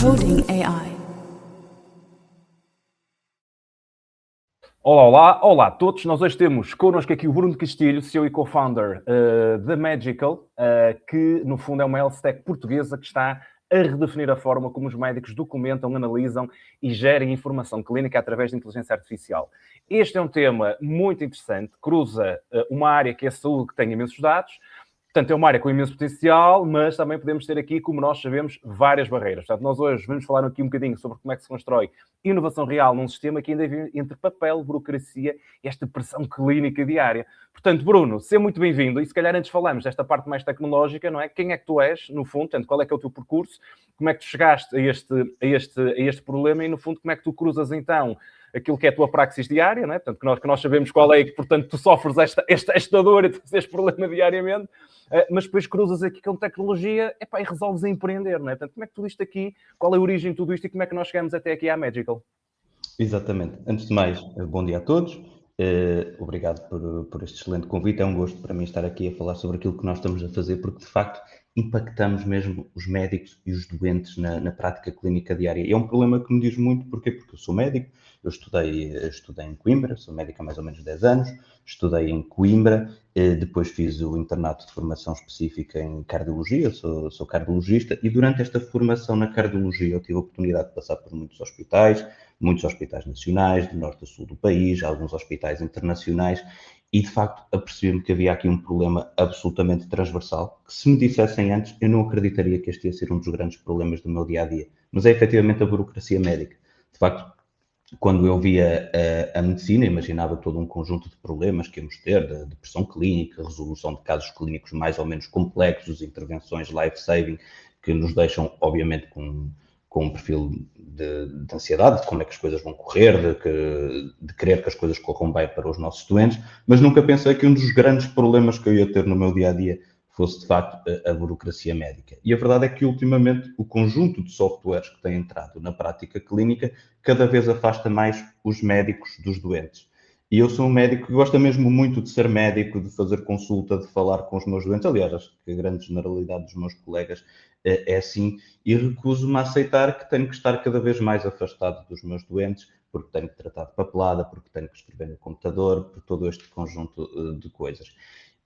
Coding AI. Olá a todos. Nós hoje temos connosco aqui o Bruno Castilho, CEO e co-founder da Magical, que no fundo é uma health tech portuguesa que está a redefinir a forma como os médicos documentam, analisam e gerem informação clínica através de inteligência artificial. Este é um tema muito interessante, cruza uma área que é a saúde, que tem imensos dados. Portanto, é uma área com imenso potencial, mas também podemos ter aqui, como nós sabemos, várias barreiras. Portanto, nós hoje vamos falar aqui um bocadinho sobre como é que se constrói inovação real num sistema que ainda vive entre papel, burocracia e esta pressão clínica diária. Portanto, Bruno, seja muito bem-vindo. E se calhar antes falamos desta parte mais tecnológica, não é? Quem é que tu és, no fundo? Portanto, qual é que é o teu percurso? Como é que tu chegaste a este problema? E, no fundo, como é que tu cruzas, então, aquilo que é a tua praxis diária, não é? Portanto, que nós sabemos qual é e que, portanto, tu sofres esta dor e este problema diariamente, mas depois cruzas aqui com tecnologia e resolves a empreender, não é? Portanto, como é que tudo isto aqui, qual é a origem de tudo isto e como é que nós chegamos até aqui à Magical? Exatamente. Antes de mais, bom dia a todos. Obrigado por este excelente convite. É um gosto para mim estar aqui a falar sobre aquilo que nós estamos a fazer, porque de facto impactamos mesmo os médicos e os doentes na prática clínica diária. E é um problema que me diz muito, porquê? Porque eu sou médico, eu estudei em Coimbra, sou médico há mais ou menos 10 anos, estudei em Coimbra, depois fiz o internato de formação específica em cardiologia, sou cardiologista, e durante esta formação na cardiologia eu tive a oportunidade de passar por muitos hospitais nacionais, do norte a sul do país, alguns hospitais internacionais, e de facto apercebi-me que havia aqui um problema absolutamente transversal, que se me dissessem antes, eu não acreditaria que este ia ser um dos grandes problemas do meu dia-a-dia, mas é efetivamente a burocracia médica. De facto, quando eu via a medicina, imaginava todo um conjunto de problemas que íamos ter, de pressão clínica, resolução de casos clínicos mais ou menos complexos, intervenções life-saving, que nos deixam, obviamente, com um perfil de ansiedade, de como é que as coisas vão correr, de querer que as coisas corram bem para os nossos doentes, mas nunca pensei que um dos grandes problemas que eu ia ter no meu dia-a-dia fosse, de facto, a burocracia médica. E a verdade é que, ultimamente, o conjunto de softwares que tem entrado na prática clínica cada vez afasta mais os médicos dos doentes. E eu sou um médico que gosta mesmo muito de ser médico, de fazer consulta, de falar com os meus doentes. Aliás, acho que a grande generalidade dos meus colegas é assim, e recuso-me a aceitar que tenho que estar cada vez mais afastado dos meus doentes, porque tenho que tratar de papelada, porque tenho que escrever no computador, por todo este conjunto de coisas.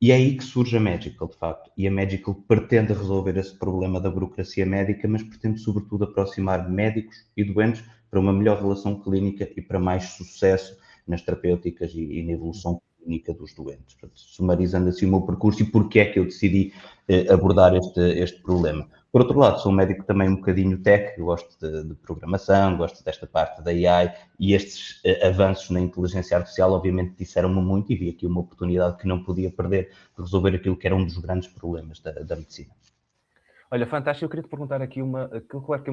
E é aí que surge a Magical, de facto. E a Magical pretende resolver esse problema da burocracia médica, mas pretende, sobretudo, aproximar médicos e doentes para uma melhor relação clínica e para mais sucesso nas terapêuticas e na evolução clínica dos doentes. Portanto, sumarizando assim o meu percurso e porque é que eu decidi abordar este problema. Por outro lado, sou um médico também um bocadinho tech, gosto de programação, gosto desta parte da AI, e estes avanços na inteligência artificial obviamente disseram-me muito e vi aqui uma oportunidade que não podia perder de resolver aquilo que era um dos grandes problemas da medicina. Olha, fantástico. Eu queria te perguntar aqui uma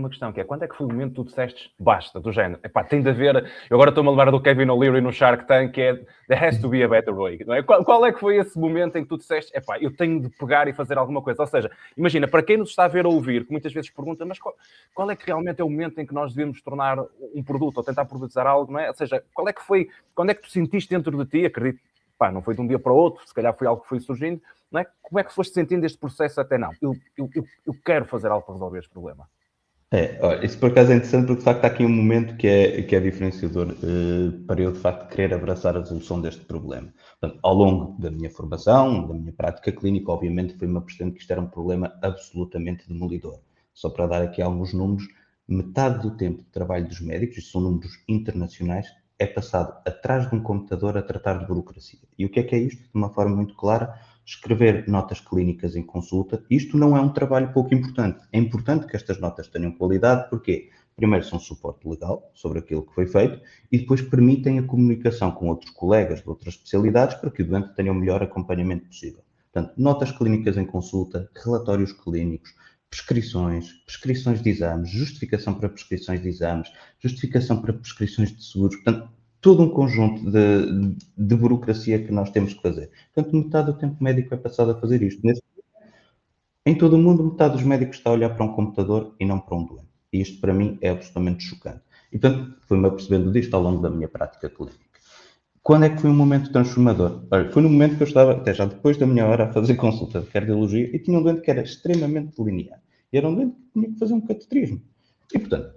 questão, que é quando é que foi o momento que tu disseste basta, do género? Tem de haver... Eu agora estou-me a lembrar do Kevin O'Leary no Shark Tank, que é there has to be a better way. Não é? Qual é que foi esse momento em que tu disseste eu tenho de pegar e fazer alguma coisa? Ou seja, imagina, para quem nos está a ver ou ouvir, que muitas vezes pergunta, mas qual é que realmente é o momento em que nós devemos tornar um produto ou tentar produzir algo, não é? Ou seja, quando é que tu sentiste dentro de ti, acredito, não foi de um dia para o outro, se calhar foi algo que foi surgindo, não é? Como é que foste sentindo este processo até não? Eu quero fazer algo para resolver este problema. Olha, isso por acaso é interessante porque de facto há aqui um momento que é diferenciador para eu de facto querer abraçar a resolução deste problema. Portanto, ao longo da minha formação, da minha prática clínica, obviamente foi-me apercebendo que isto era um problema absolutamente demolidor. Só para dar aqui alguns números, metade do tempo de trabalho dos médicos, isto são números internacionais, é passado atrás de um computador a tratar de burocracia. E o que é isto? De uma forma muito clara, escrever notas clínicas em consulta. Isto não é um trabalho pouco importante. É importante que estas notas tenham qualidade, porque primeiro são suporte legal sobre aquilo que foi feito e depois permitem a comunicação com outros colegas de outras especialidades para que o doente tenha o melhor acompanhamento possível. Portanto, notas clínicas em consulta, relatórios clínicos, prescrições de exames, justificação para prescrições de exames, justificação para prescrições de seguros. Portanto, todo um conjunto de burocracia que nós temos que fazer. Portanto, metade do tempo médico é passado a fazer isto. Em todo o mundo, metade dos médicos está a olhar para um computador e não para um doente. E isto, para mim, é absolutamente chocante. E, portanto, fui-me apercebendo disto ao longo da minha prática clínica. Quando é que foi um momento transformador? Foi no momento que eu estava, até já depois da minha hora, a fazer consulta de cardiologia e tinha um doente que era extremamente linear. E era um doente que tinha que fazer um cateterismo. E, portanto,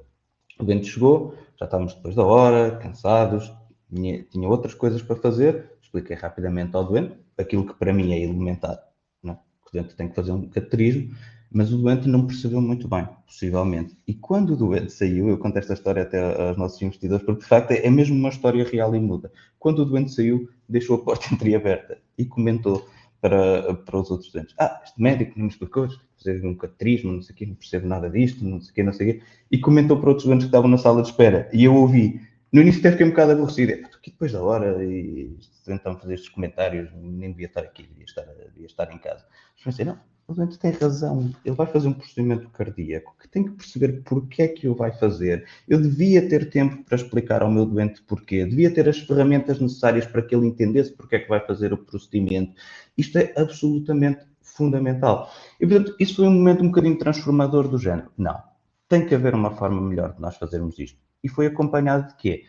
o doente chegou, já estávamos depois da hora, cansados, tinha outras coisas para fazer, expliquei rapidamente ao doente aquilo que para mim é elementar, não é? O doente tem que fazer um cateterismo, mas o doente não percebeu muito bem, possivelmente. E quando o doente saiu, eu conto esta história até aos nossos investidores, porque de facto é mesmo uma história real e muda. Quando o doente saiu, deixou a porta entreaberta e comentou para os outros doentes: este médico não me explicou, fazer um cateterismo, não sei o quê, não percebo nada disto, não sei o quê, não sei o quê. E comentou para outros doentes que estavam na sala de espera. E eu ouvi. No início até fiquei um bocado aborrecido. Estou aqui depois da hora e tentam fazer estes comentários, nem devia estar aqui, devia estar em casa. Mas pensei, não, o doente tem razão. Ele vai fazer um procedimento cardíaco que tem que perceber porque é que o vai fazer. Eu devia ter tempo para explicar ao meu doente porquê. Devia ter as ferramentas necessárias para que ele entendesse porque é que vai fazer o procedimento. Isto é absolutamente fundamental. E, portanto, isso foi um momento um bocadinho transformador do género. Não, tem que haver uma forma melhor de nós fazermos isto. E foi acompanhado de quê?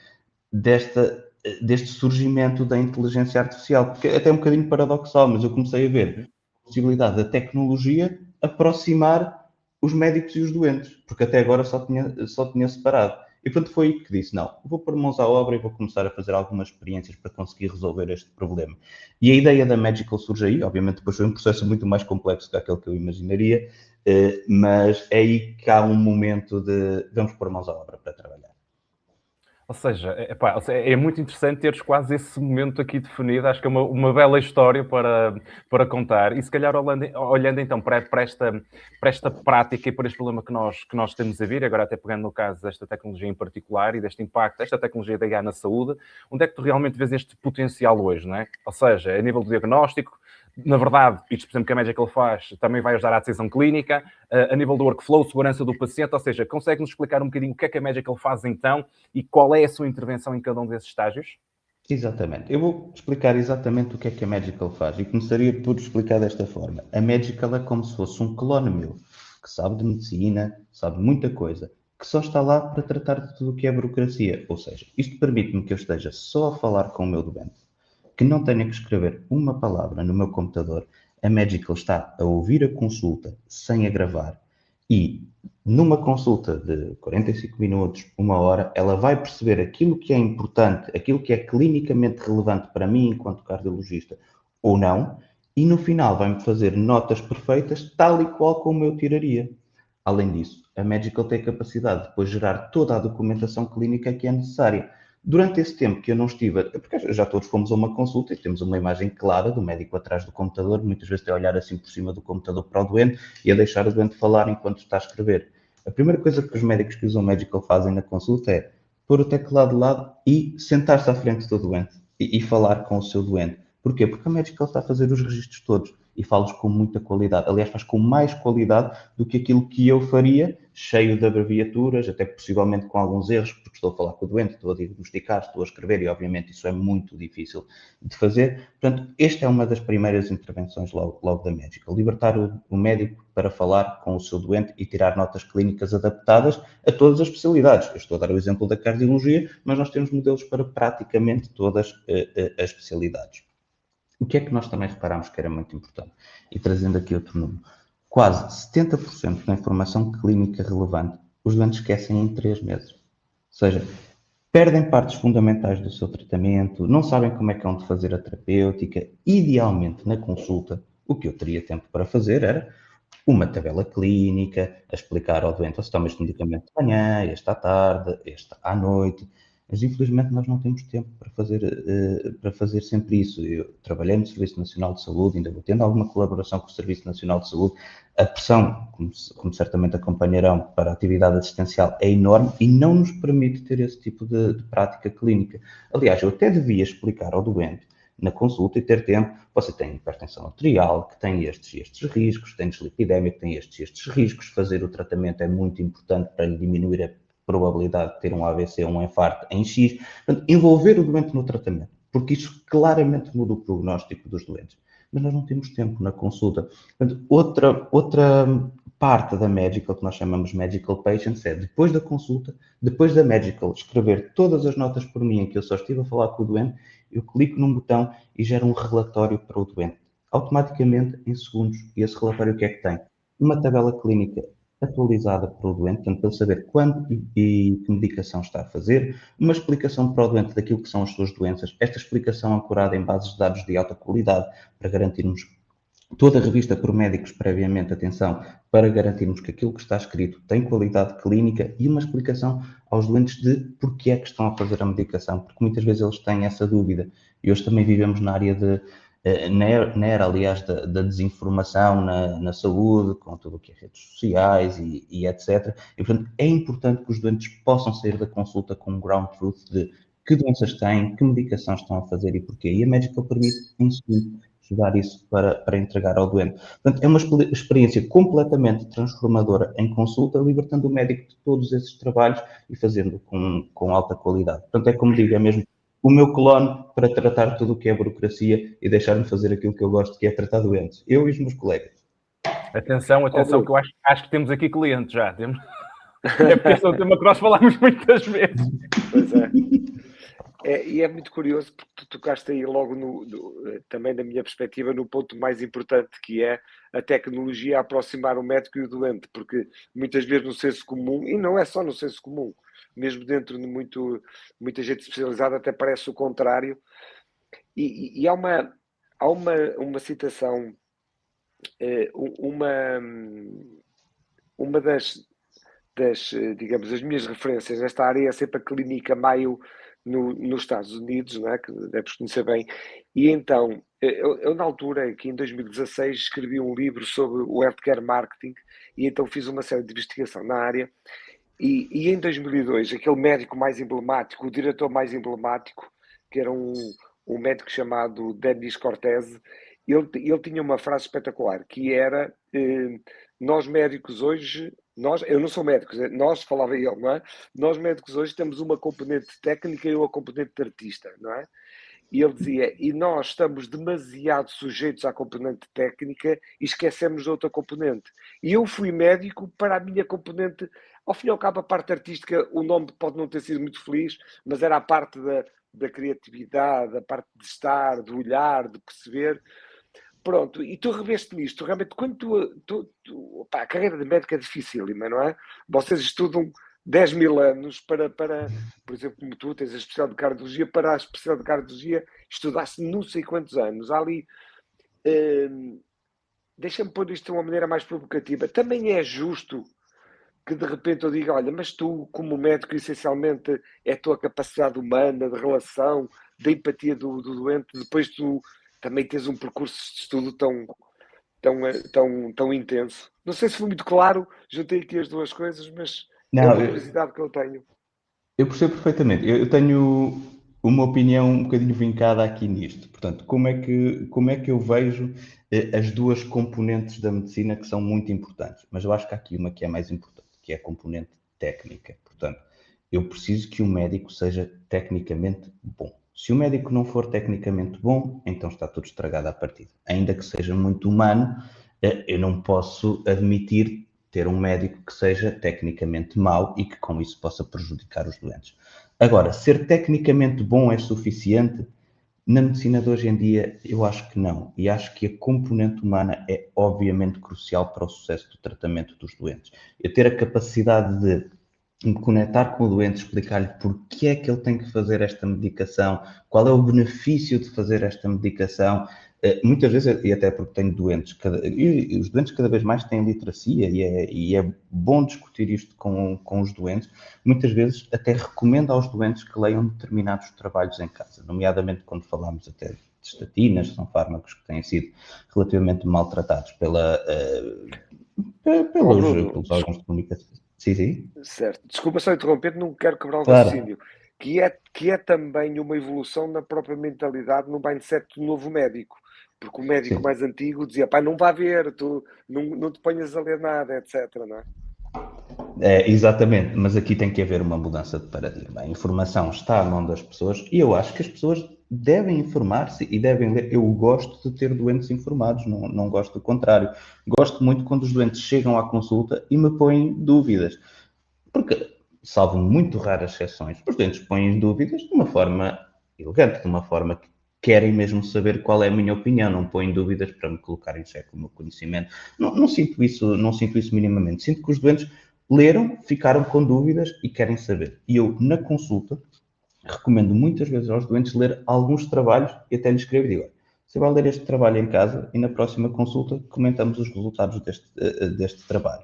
Deste surgimento da inteligência artificial, porque é até um bocadinho paradoxal, mas eu comecei a ver a possibilidade da tecnologia aproximar os médicos e os doentes, porque até agora só tinha separado. E portanto foi aí que disse, não, vou pôr mãos à obra e vou começar a fazer algumas experiências para conseguir resolver este problema. E a ideia da Magical surge aí, obviamente depois foi um processo muito mais complexo que aquele que eu imaginaria, mas é aí que há um momento de vamos pôr mãos à obra para trabalhar. Ou seja, é muito interessante teres quase esse momento aqui definido. Acho que é uma bela história para contar. E se calhar olhando então para esta prática e para este problema que nós temos a vir, agora até pegando no caso desta tecnologia em particular e deste impacto desta tecnologia da IA na saúde, onde é que tu realmente vês este potencial hoje, não é? Ou seja, a nível do diagnóstico, na verdade, isto, por exemplo, que a Magical faz, também vai ajudar à decisão clínica, a nível do workflow, segurança do paciente, ou seja, consegue-nos explicar um bocadinho o que é que a Magical faz então e qual é a sua intervenção em cada um desses estágios? Exatamente. Eu vou explicar exatamente o que é que a Magical faz e começaria por explicar desta forma. A Magical é como se fosse um clone meu, que sabe de medicina, sabe muita coisa, que só está lá para tratar de tudo o que é burocracia. Ou seja, isto permite-me que eu esteja só a falar com o meu doente, que não tenha que escrever uma palavra no meu computador. A Magical está a ouvir a consulta sem a gravar e numa consulta de 45 minutos, uma hora, ela vai perceber aquilo que é importante, aquilo que é clinicamente relevante para mim enquanto cardiologista ou não, e no final vai-me fazer notas perfeitas, tal e qual como eu tiraria. Além disso, a Magical tem a capacidade de depois gerar toda a documentação clínica que é necessária. Durante esse tempo que eu não estive, porque já todos fomos a uma consulta e temos uma imagem clara do médico atrás do computador, muitas vezes tem a olhar assim por cima do computador para o doente e a deixar o doente falar enquanto está a escrever. A primeira coisa que os médicos que usam Magical fazem na consulta é pôr o teclado de lado e sentar-se à frente do doente e falar com o seu doente. Porquê? Porque a Magical está a fazer os registros todos e fala-os com muita qualidade. Aliás, faz com mais qualidade do que aquilo que eu faria, cheio de abreviaturas, até possivelmente com alguns erros, porque estou a falar com o doente, estou a diagnosticar, estou a escrever e, obviamente, isso é muito difícil de fazer. Portanto, esta é uma das primeiras intervenções logo da Magical. Libertar o médico para falar com o seu doente e tirar notas clínicas adaptadas a todas as especialidades. Eu estou a dar o exemplo da cardiologia, mas nós temos modelos para praticamente todas as especialidades. O que é que nós também reparámos que era muito importante? E trazendo aqui outro número. Quase 70% da informação clínica relevante os doentes esquecem em 3 meses. Ou seja, perdem partes fundamentais do seu tratamento, não sabem como é que vão fazer a terapêutica. Idealmente, na consulta, o que eu teria tempo para fazer era uma tabela clínica, a explicar ao doente se toma este medicamento de manhã, este à tarde, este à noite, mas infelizmente nós não temos tempo para fazer sempre isso. Eu trabalhei no Serviço Nacional de Saúde, ainda vou tendo alguma colaboração com o Serviço Nacional de Saúde. A pressão, como certamente acompanharão, para a atividade assistencial é enorme e não nos permite ter esse tipo de prática clínica. Aliás, eu até devia explicar ao doente na consulta e ter tempo. Você tem hipertensão arterial, que tem estes e estes riscos, tem dislipidemia, que tem estes e estes riscos. Fazer o tratamento é muito importante para lhe diminuir a probabilidade de ter um AVC ou um infarto em X. Portanto, envolver o doente no tratamento, porque isso claramente muda o prognóstico dos doentes. Mas nós não temos tempo na consulta. Portanto, outra parte da Magical, que nós chamamos Magical Patients, é depois da consulta, depois da Magical escrever todas as notas por mim em que eu só estive a falar com o doente, eu clico num botão e gero um relatório para o doente, automaticamente em segundos. E esse relatório o que é que tem? Uma tabela clínica atualizada para o doente, portanto, para ele saber quando e que medicação está a fazer, uma explicação para o doente daquilo que são as suas doenças, esta explicação ancorada em bases de dados de alta qualidade, para garantirmos toda revista por médicos previamente, atenção, para garantirmos que aquilo que está escrito tem qualidade clínica e uma explicação aos doentes de porque é que estão a fazer a medicação, porque muitas vezes eles têm essa dúvida. E hoje também vivemos na área de, na era, aliás, da desinformação na saúde, com tudo o que é redes sociais e etc. E, portanto, é importante que os doentes possam sair da consulta com um ground truth de que doenças têm, que medicação estão a fazer e porquê. E a Medical permite, em segundo, estudar isso para entregar ao doente. Portanto, é uma experiência completamente transformadora em consulta, libertando o médico de todos esses trabalhos e fazendo com alta qualidade. Portanto, é como digo, é mesmo o meu clone para tratar tudo o que é burocracia e deixar-me fazer aquilo que eu gosto, que é tratar doentes. Eu e os meus colegas. Atenção, que eu acho que temos aqui clientes já. Temos... É porque esse é um tema que nós falamos muitas vezes. Pois é. E é muito curioso porque tu tocaste aí logo, também da minha perspectiva, no ponto mais importante, que é a tecnologia a aproximar o médico e o doente, porque muitas vezes no senso comum, e não é só no senso comum, mesmo dentro de muita gente especializada até parece o contrário, e há uma citação, uma das, digamos, as minhas referências nesta área é sempre a Clínica Mayo nos Estados Unidos, não é? Que deves conhecer bem. E então, eu na altura, aqui em 2016, escrevi um livro sobre o healthcare marketing e então fiz uma série de investigação na área. E em 2002, aquele médico mais emblemático, o diretor mais emblemático, que era um médico chamado Denis Cortese, ele tinha uma frase espetacular, que era nós médicos hoje, eu não sou médico, nós, falava ele, não é? Nós médicos hoje temos uma componente técnica e uma componente de artista, não é? E ele dizia, e nós estamos demasiado sujeitos à componente técnica e esquecemos de outra componente. E eu fui médico para a minha componente, ao fim e ao cabo a parte artística, o nome pode não ter sido muito feliz, mas era a parte da criatividade, a parte de estar, de olhar, de perceber. Pronto, e tu reveste nisto, realmente, quando a carreira de médico é dificílima, não é? Vocês estudam 10 mil anos para, por exemplo, como tu tens a especial de cardiologia, para a especial de cardiologia estudaste não sei quantos anos. Há ali, deixa-me pôr isto de uma maneira mais provocativa, também é justo que de repente eu diga, olha, mas tu como médico essencialmente é a tua capacidade humana, de relação, de empatia do doente, depois tu também tens um percurso de estudo tão intenso. Não sei se foi muito claro, juntei aqui as duas coisas, mas é uma curiosidade que eu tenho. Eu percebo perfeitamente. Eu tenho uma opinião um bocadinho vincada aqui nisto. Portanto, como é que eu vejo as duas componentes da medicina que são muito importantes? Mas eu acho que há aqui uma que é mais importante, que é a componente técnica. Portanto, eu preciso que o médico seja tecnicamente bom. Se o médico não for tecnicamente bom, então está tudo estragado à partida. Ainda que seja muito humano, eu não posso admitir ter um médico que seja tecnicamente mau e que com isso possa prejudicar os doentes. Agora, ser tecnicamente bom é suficiente? Na medicina de hoje em dia, eu acho que não. E acho que a componente humana é obviamente crucial para o sucesso do tratamento dos doentes. Eu ter a capacidade de me conectar com o doente, explicar-lhe porque é que ele tem que fazer esta medicação, qual é o benefício de fazer esta medicação. Muitas vezes, e até porque tenho doentes, e os doentes cada vez mais têm literacia, e é bom discutir isto com os doentes, muitas vezes até recomendo aos doentes que leiam determinados trabalhos em casa, nomeadamente quando falamos até de estatinas, são fármacos que têm sido relativamente maltratados pelos órgãos de comunicação. Sim. Certo. Desculpa só interromper, não quero quebrar o Claro. raciocínio. Que é também uma evolução na própria mentalidade, no mindset do novo médico. Porque o médico mais antigo dizia, pá, não vá ver, tu não te ponhas a ler nada, etc. Não é? Exatamente, mas aqui tem que haver uma mudança de paradigma. A informação está à mão das pessoas e eu acho que as pessoas devem informar-se e devem ler. Eu gosto de ter doentes informados, não gosto do contrário. Gosto muito quando os doentes chegam à consulta e me põem dúvidas. Porque, salvo muito raras exceções, os doentes põem dúvidas de uma forma elegante, de uma forma querem mesmo saber qual é a minha opinião, não põem dúvidas para me colocar em xeque o meu conhecimento. Não sinto isso minimamente. Sinto que os doentes leram, ficaram com dúvidas e querem saber. E eu, na consulta, recomendo muitas vezes aos doentes ler alguns trabalhos e até lhes escrevo e digo: você vai ler este trabalho em casa e na próxima consulta comentamos os resultados deste trabalho.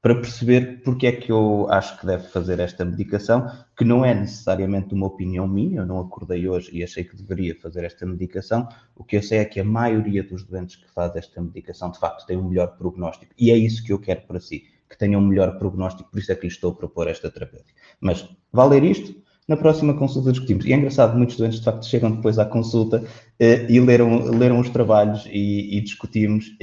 Para perceber porque é que eu acho que deve fazer esta medicação, que não é necessariamente uma opinião minha, eu não acordei hoje e achei que deveria fazer esta medicação. O que eu sei é que a maioria dos doentes que faz esta medicação, de facto, tem um melhor prognóstico. E é isso que eu quero para si, que tenham um melhor prognóstico, por isso é que lhe estou a propor esta terapêutica. Mas, vai ler isto? Na próxima consulta discutimos. E é engraçado, muitos doentes, de facto, chegam depois à consulta e leram os trabalhos e discutimos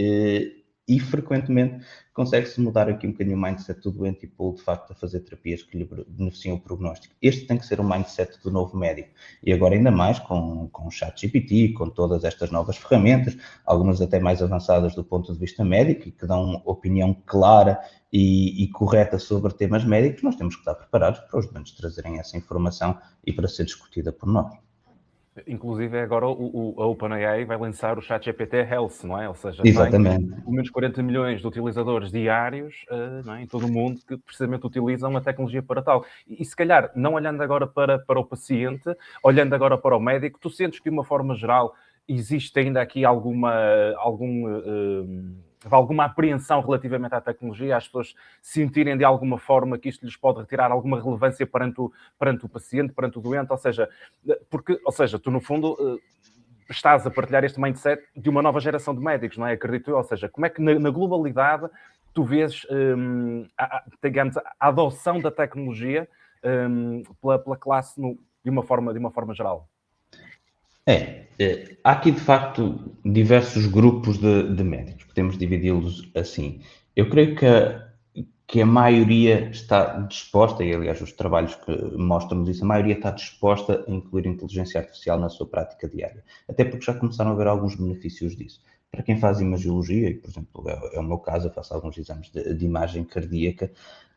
e frequentemente consegue-se mudar aqui um bocadinho o mindset do doente e pô-lo, de facto, a fazer terapias que lhe beneficiam o prognóstico. Este tem que ser o mindset do novo médico. E agora ainda mais com o ChatGPT, com todas estas novas ferramentas, algumas até mais avançadas do ponto de vista médico e que dão opinião clara e correta sobre temas médicos, nós temos que estar preparados para os doentes trazerem essa informação e para ser discutida por nós. Inclusive, agora a OpenAI vai lançar o ChatGPT Health, não é? Ou seja, Exatamente. tem pelo menos 40 milhões de utilizadores diários não é? Em todo o mundo que precisamente utilizam a tecnologia para tal. E se calhar, não olhando agora para o paciente, olhando agora para o médico, tu sentes que de uma forma geral existe ainda aqui alguma apreensão relativamente à tecnologia, as pessoas sentirem de alguma forma que isto lhes pode retirar alguma relevância perante o paciente, perante o doente, ou seja, tu no fundo estás a partilhar este mindset de uma nova geração de médicos, não é? Acredito eu, ou seja, como é que na globalidade tu vês, digamos, a adoção da tecnologia pela classe de uma forma geral? Há aqui de facto diversos grupos de médicos, podemos dividi-los assim. Eu creio que a maioria está disposta, e aliás os trabalhos que mostram isso, a maioria está disposta a incluir inteligência artificial na sua prática diária, até porque já começaram a haver alguns benefícios disso. Para quem faz imagiologia, e por exemplo é o meu caso, eu faço alguns exames de imagem cardíaca,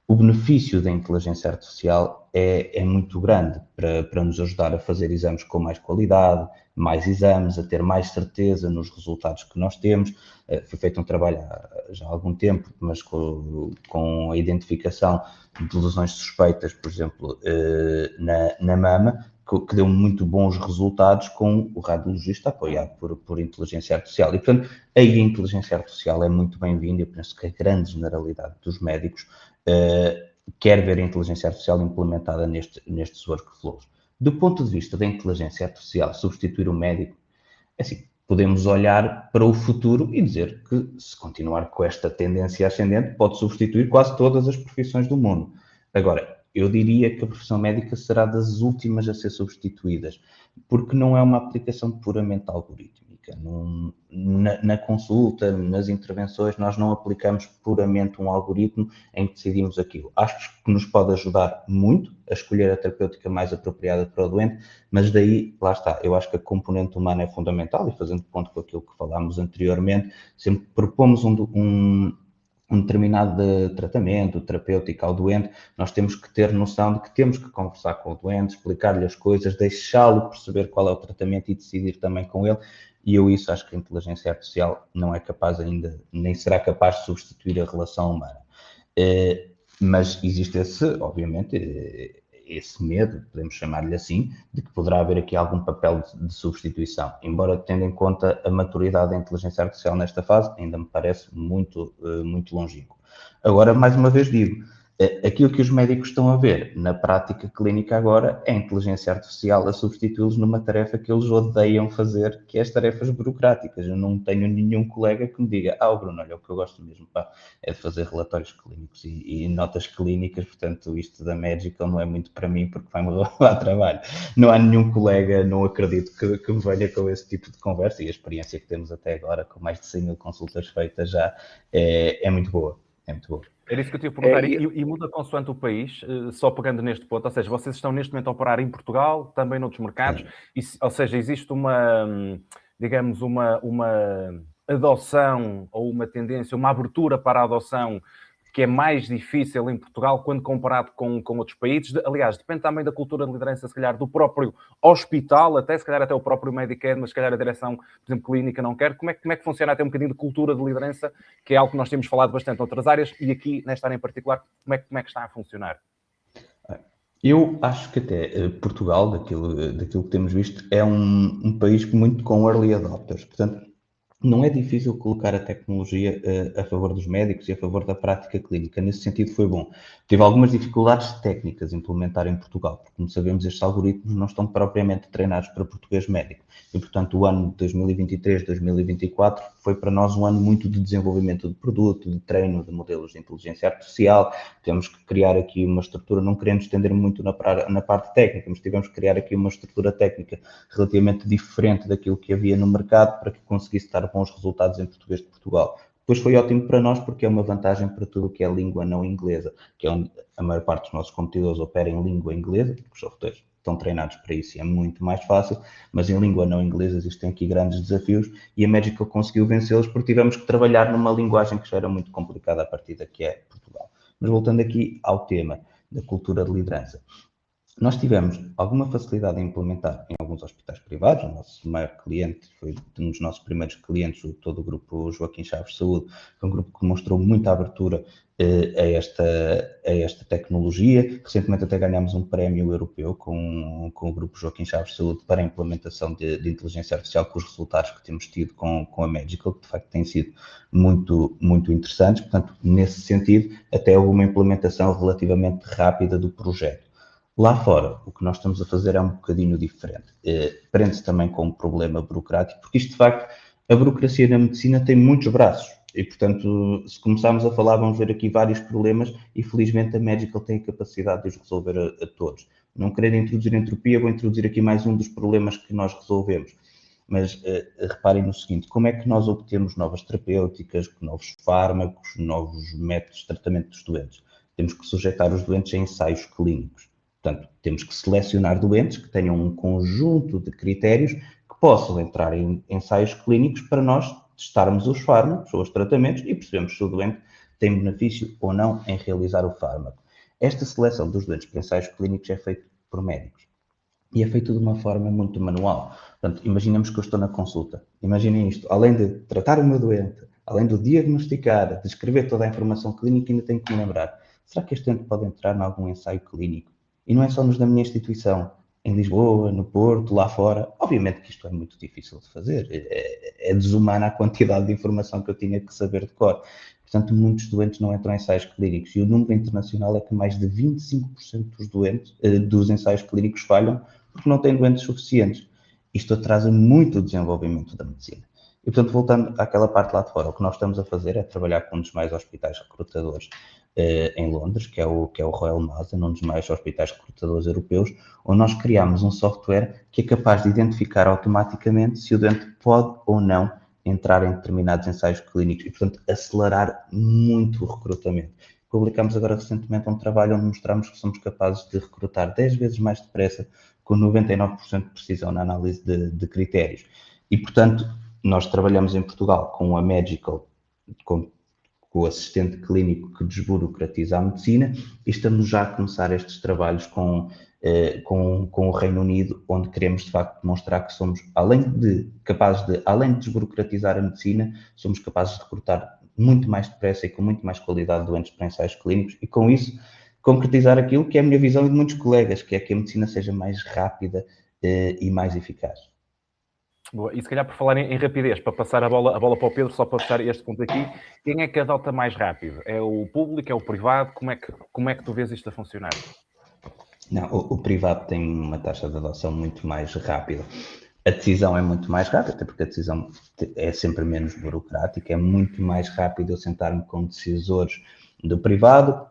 o benefício da inteligência artificial é muito grande para nos ajudar a fazer exames com mais qualidade, mais exames, a ter mais certeza nos resultados que nós temos. Foi feito um trabalho já há algum tempo, mas com a identificação de lesões suspeitas, por exemplo, na mama, que deu muito bons resultados com o radiologista apoiado por inteligência artificial. E, portanto, aí a inteligência artificial é muito bem-vinda. Eu penso que a grande generalidade dos médicos quer ver a inteligência artificial implementada nestes workflows. Do ponto de vista da inteligência artificial substituir o médico, assim, podemos olhar para o futuro e dizer que, se continuar com esta tendência ascendente, pode substituir quase todas as profissões do mundo. Agora, eu diria que a profissão médica será das últimas a ser substituídas, porque não é uma aplicação puramente algorítmica. Na consulta, nas intervenções, nós não aplicamos puramente um algoritmo em que decidimos aquilo. Acho que nos pode ajudar muito a escolher a terapêutica mais apropriada para o doente, mas daí, lá está, eu acho que a componente humana é fundamental, e fazendo ponto com aquilo que falámos anteriormente, sempre propomos um determinado tratamento terapêutico ao doente, nós temos que ter noção de que temos que conversar com o doente, explicar-lhe as coisas, deixá-lo perceber qual é o tratamento e decidir também com ele. E eu isso acho que a inteligência artificial não é capaz ainda, nem será capaz de substituir a relação humana. Mas existe obviamente, esse medo, podemos chamar-lhe assim, de que poderá haver aqui algum papel de substituição. Embora tendo em conta a maturidade da inteligência artificial nesta fase, ainda me parece muito longínquo. Agora, mais uma vez digo, aquilo que os médicos estão a ver na prática clínica agora é a inteligência artificial a substituí-los numa tarefa que eles odeiam fazer, que é as tarefas burocráticas. Eu não tenho nenhum colega que me diga: Bruno, olha, o que eu gosto mesmo é de fazer relatórios clínicos e notas clínicas, portanto isto da Magical não é muito para mim porque vai-me roubar trabalho. Não há nenhum colega, não acredito, que me venha com esse tipo de conversa, e a experiência que temos até agora, com mais de 100 mil consultas feitas já, é muito boa. É muito bom. Era isso que eu te ia perguntar, e muda consoante o país, só pegando neste ponto, ou seja, vocês estão neste momento a operar em Portugal, também noutros mercados, ou seja, existe digamos, uma adoção ou uma tendência, uma abertura para a adoção que é mais difícil em Portugal quando comparado com outros países? Aliás, depende também da cultura de liderança, se calhar, do próprio hospital, até se calhar até o próprio médico quer, mas se calhar a direção, por exemplo, clínica não quer. Como é que funciona até um bocadinho de cultura de liderança, que é algo que nós temos falado bastante em outras áreas, e aqui, nesta área em particular, como é que está a funcionar? Eu acho que até Portugal, daquilo que temos visto, é um país muito com early adopters. Portanto, não é difícil colocar a tecnologia a favor dos médicos e a favor da prática clínica. Nesse sentido, foi bom. Tive algumas dificuldades técnicas a implementar em Portugal, porque, como sabemos, estes algoritmos não estão propriamente treinados para português médico. E, portanto, o ano de 2023, 2024 foi para nós um ano muito de desenvolvimento de produto, de treino de modelos de inteligência artificial. Temos que criar aqui uma estrutura, não querendo estender muito na parte técnica, mas tivemos que criar aqui uma estrutura técnica relativamente diferente daquilo que havia no mercado para que conseguisse dar bons resultados em português de Portugal. Depois foi ótimo para nós porque é uma vantagem para tudo o que é língua não inglesa, que é onde a maior parte dos nossos competidores opera em língua inglesa, porque os softwares estão treinados para isso e é muito mais fácil, mas em língua não inglesa existem aqui grandes desafios e a Magical conseguiu vencê-los porque tivemos que trabalhar numa linguagem que já era muito complicada a partir daqui é Portugal. Mas voltando aqui ao tema da cultura de liderança. Nós tivemos alguma facilidade em implementar em alguns hospitais privados. O nosso maior cliente foi um dos nossos primeiros clientes, todo o grupo Joaquim Chaves de Saúde, foi um grupo que mostrou muita abertura a esta tecnologia. Recentemente até ganhámos um prémio europeu com o grupo Joaquim Chaves de Saúde para a implementação de inteligência artificial, com os resultados que temos tido com a Magical, que de facto têm sido muito, muito interessantes. Portanto, nesse sentido, até houve uma implementação relativamente rápida do projeto. Lá fora, o que nós estamos a fazer é um bocadinho diferente. Prende-se também com um problema burocrático, porque isto, de facto, a burocracia na medicina tem muitos braços. E, portanto, se começarmos a falar, vamos ver aqui vários problemas e, felizmente, a Magical tem a capacidade de os resolver a todos. Não querendo introduzir entropia, vou introduzir aqui mais um dos problemas que nós resolvemos. Mas reparem no seguinte, como é que nós obtemos novas terapêuticas, novos fármacos, novos métodos de tratamento dos doentes? Temos que sujeitar os doentes a ensaios clínicos. Portanto, temos que selecionar doentes que tenham um conjunto de critérios que possam entrar em ensaios clínicos para nós testarmos os fármacos ou os tratamentos e percebermos se o doente tem benefício ou não em realizar o fármaco. Esta seleção dos doentes para ensaios clínicos é feita por médicos e é feita de uma forma muito manual. Portanto, imaginemos que eu estou na consulta. Imaginem isto, além de tratar o meu doente, além de diagnosticar, de escrever toda a informação clínica, ainda tenho que me lembrar, será que este doente pode entrar em algum ensaio clínico? E não é só nos da minha instituição, em Lisboa, no Porto, lá fora. Obviamente que isto é muito difícil de fazer. É desumana a quantidade de informação que eu tinha que saber de cor. Portanto, muitos doentes não entram em ensaios clínicos. E o número internacional é que mais de 25% dos doentes, dos ensaios clínicos falham porque não têm doentes suficientes. Isto atrasa muito o desenvolvimento da medicina. E, portanto, voltando àquela parte lá de fora, o que nós estamos a fazer é trabalhar com um dos mais hospitais recrutadores em Londres, que é o Royal Mason, um dos maiores hospitais recrutadores europeus, onde nós criamos um software que é capaz de identificar automaticamente se o doente pode ou não entrar em determinados ensaios clínicos e, portanto, acelerar muito o recrutamento. Publicámos agora recentemente um trabalho onde mostramos que somos capazes de recrutar 10 vezes mais depressa, com 99% de precisão na análise de critérios. E, portanto, nós trabalhamos em Portugal com a Magical, com o assistente clínico que desburocratiza a medicina, e estamos já a começar estes trabalhos com o Reino Unido, onde queremos de facto demonstrar que somos, além de desburocratizar a medicina, somos capazes de recrutar muito mais depressa e com muito mais qualidade doentes para ensaios clínicos, e com isso concretizar aquilo que é a minha visão e de muitos colegas, que é que a medicina seja mais rápida e mais eficaz. Boa. E se calhar por falar em rapidez, para passar a bola para o Pedro, só para fechar este ponto aqui, quem é que adota mais rápido? É o público, é o privado? Como é que tu vês isto a funcionar? Não, o privado tem uma taxa de adoção muito mais rápida. A decisão é muito mais rápida, até porque a decisão é sempre menos burocrática, é muito mais rápido eu sentar-me com decisores do privado,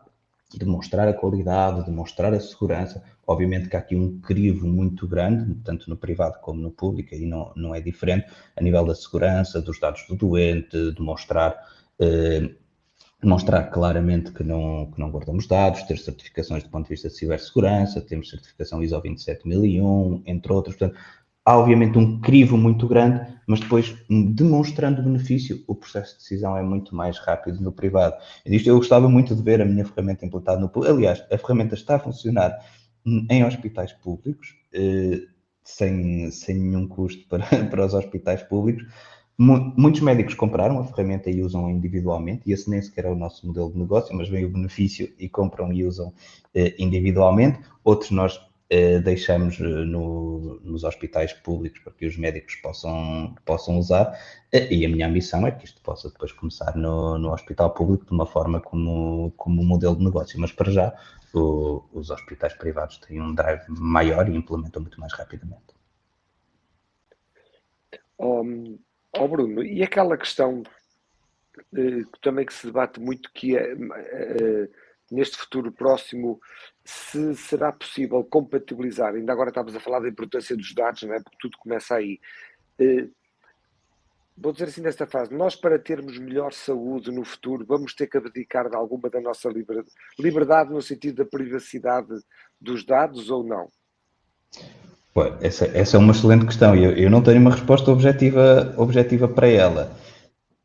demonstrar a qualidade, demonstrar a segurança. Obviamente que há aqui um crivo muito grande, tanto no privado como no público, e não é diferente, a nível da segurança, dos dados do doente, demonstrar claramente que não guardamos dados, ter certificações do ponto de vista de cibersegurança, temos certificação ISO 27001, entre outros. Portanto, há obviamente um crivo muito grande, mas depois, demonstrando benefício, o processo de decisão é muito mais rápido no privado. Eu gostava muito de ver a minha ferramenta implantada no público. Aliás, a ferramenta está a funcionar em hospitais públicos, sem nenhum custo para os hospitais públicos. Muitos médicos compraram a ferramenta e usam individualmente, e esse nem sequer é o nosso modelo de negócio, mas vem o benefício e compram e usam individualmente. Outros nós deixamos nos hospitais públicos para que os médicos possam usar, e a minha ambição é que isto possa depois começar no hospital público de uma forma como modelo de negócio, mas para já os hospitais privados têm um drive maior e implementam muito mais rapidamente. Bruno, e aquela questão também que se debate muito, que é neste futuro próximo, se será possível compatibilizar, ainda agora estávamos a falar da importância dos dados, não é? Porque tudo começa aí. Vou dizer assim nesta fase, nós para termos melhor saúde no futuro vamos ter que abdicar de alguma da nossa liberdade no sentido da privacidade dos dados ou não? Essa é uma excelente questão e eu não tenho uma resposta objetiva para ela.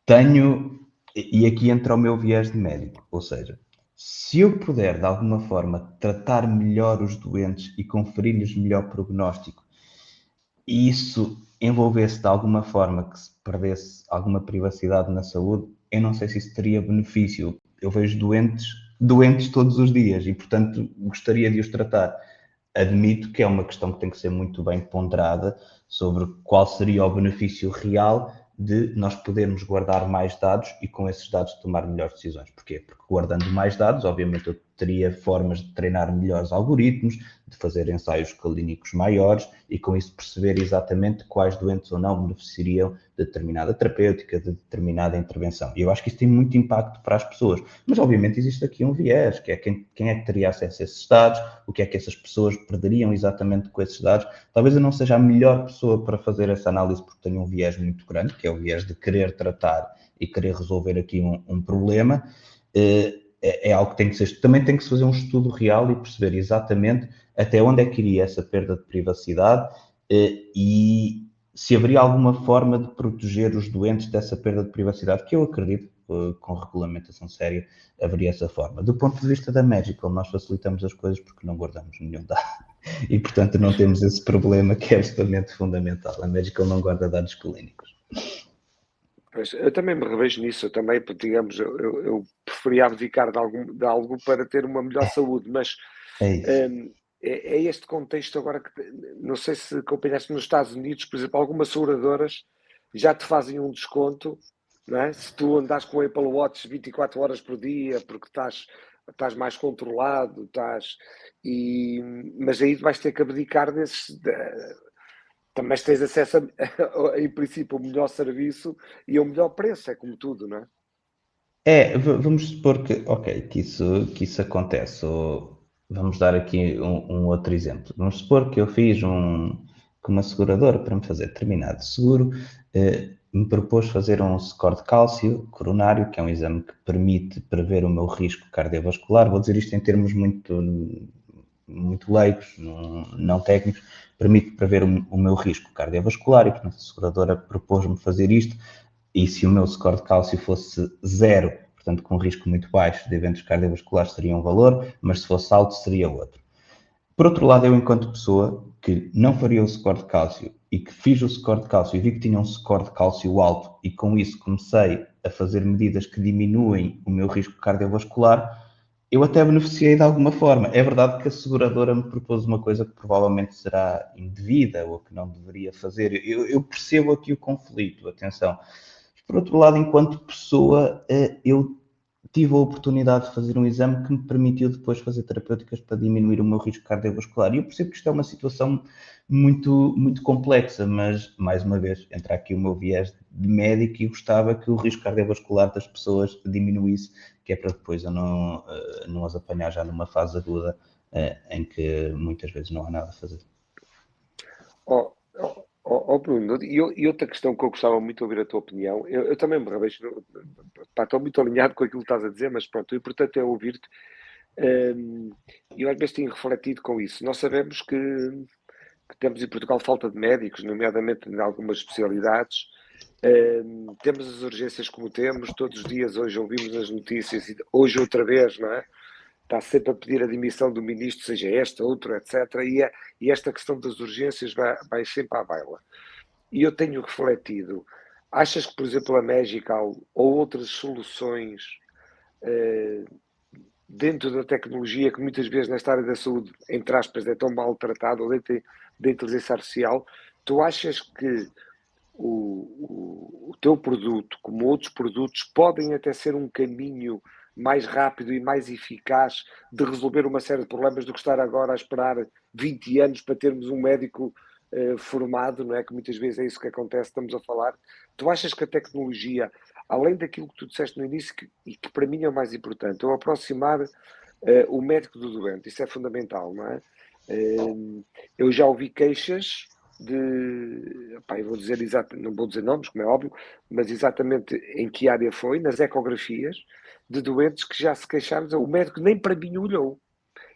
Tenho, e aqui entra o meu viés de médico, ou seja, se eu puder de alguma forma tratar melhor os doentes e conferir-lhes melhor prognóstico, e isso envolvesse de alguma forma que se perdesse alguma privacidade na saúde, eu não sei se isso teria benefício. Eu vejo doentes todos os dias e, portanto, gostaria de os tratar. Admito que é uma questão que tem que ser muito bem ponderada sobre qual seria o benefício real de nós podermos guardar mais dados e com esses dados tomar melhores decisões. Porquê? Porque guardando mais dados, obviamente eu teria formas de treinar melhores algoritmos, de fazer ensaios clínicos maiores e com isso perceber exatamente quais doentes ou não beneficiariam de determinada terapêutica, de determinada intervenção. E eu acho que isso tem muito impacto para as pessoas. Mas obviamente existe aqui um viés, que é quem é que teria acesso a esses dados, o que é que essas pessoas perderiam exatamente com esses dados. Talvez eu não seja a melhor pessoa para fazer essa análise porque tenho um viés muito grande, que é o viés de querer tratar e querer resolver aqui um problema. É algo que tem que ser, também tem que se fazer um estudo real e perceber exatamente até onde é que iria essa perda de privacidade e se haveria alguma forma de proteger os doentes dessa perda de privacidade, que eu acredito com regulamentação séria haveria essa forma. Do ponto de vista da Magical, nós facilitamos as coisas porque não guardamos nenhum dado e, portanto, não temos esse problema que é absolutamente fundamental. A Magical não guarda dados clínicos. Pois, eu também me revejo nisso, eu também, digamos, eu preferia abdicar de algo para ter uma melhor saúde, mas é este contexto agora que, não sei se acompanhaste nos Estados Unidos, por exemplo, algumas seguradoras já te fazem um desconto, não é? Se tu andas com o Apple Watch 24 horas por dia, porque estás mais controlado, mas aí vais ter que abdicar desses... Também tens acesso, em princípio, ao melhor serviço e ao melhor preço, é como tudo, não é? Vamos supor que isso acontece. Vamos dar aqui um outro exemplo. Vamos supor que eu fiz com uma seguradora para me fazer determinado seguro, me propôs fazer um score de cálcio coronário, que é um exame que permite prever o meu risco cardiovascular. Vou dizer isto em termos muito leigos, não técnicos, permite prever o meu risco cardiovascular e, portanto, a seguradora propôs-me fazer isto e se o meu score de cálcio fosse 0, portanto, com um risco muito baixo de eventos cardiovasculares seria um valor, mas se fosse alto seria outro. Por outro lado, eu, enquanto pessoa que não faria o score de cálcio e que fiz o score de cálcio e vi que tinha um score de cálcio alto e com isso comecei a fazer medidas que diminuem o meu risco cardiovascular, eu até beneficiei de alguma forma. É verdade que a seguradora me propôs uma coisa que provavelmente será indevida ou que não deveria fazer. Eu percebo aqui o conflito, atenção. Por outro lado, enquanto pessoa, eu tive a oportunidade de fazer um exame que me permitiu depois fazer terapêuticas para diminuir o meu risco cardiovascular. E eu percebo que isto é uma situação muito, muito complexa, mas, mais uma vez, entra aqui o meu viés de médico e gostava que o risco cardiovascular das pessoas diminuísse, que é para depois eu não as apanhar já numa fase aguda em que muitas vezes não há nada a fazer. Bruno, e outra questão que eu gostava muito de ouvir a tua opinião, eu também me revejo, estou muito alinhado com aquilo que estás a dizer, mas pronto, o importante é ouvir-te. Eu às vezes tenho refletido com isso. Nós sabemos que que temos em Portugal falta de médicos, nomeadamente em algumas especialidades. Temos as urgências como temos, todos os dias hoje ouvimos as notícias, e hoje outra vez, não é? Está sempre a pedir a demissão do ministro, seja esta, outro, etc. E esta questão das urgências vai sempre à baila. E eu tenho refletido, achas que, por exemplo, a Magical ou outras soluções dentro da tecnologia, que muitas vezes nesta área da saúde, entre aspas, é tão maltratado, ou dentro da inteligência artificial, tu achas que o teu produto, como outros produtos, podem até ser um caminho mais rápido e mais eficaz de resolver uma série de problemas do que estar agora a esperar 20 anos para termos um médico formado, não é? Que muitas vezes é isso que acontece, estamos a falar. Tu achas que a tecnologia, além daquilo que tu disseste no início, e que para mim é o mais importante, é aproximar o médico do doente, isso é fundamental, não é? Eu já ouvi queixas eu vou dizer não vou dizer nomes, como é óbvio, mas exatamente em que área foi, nas ecografias, de doentes que já se queixaram, o médico nem para mim olhou.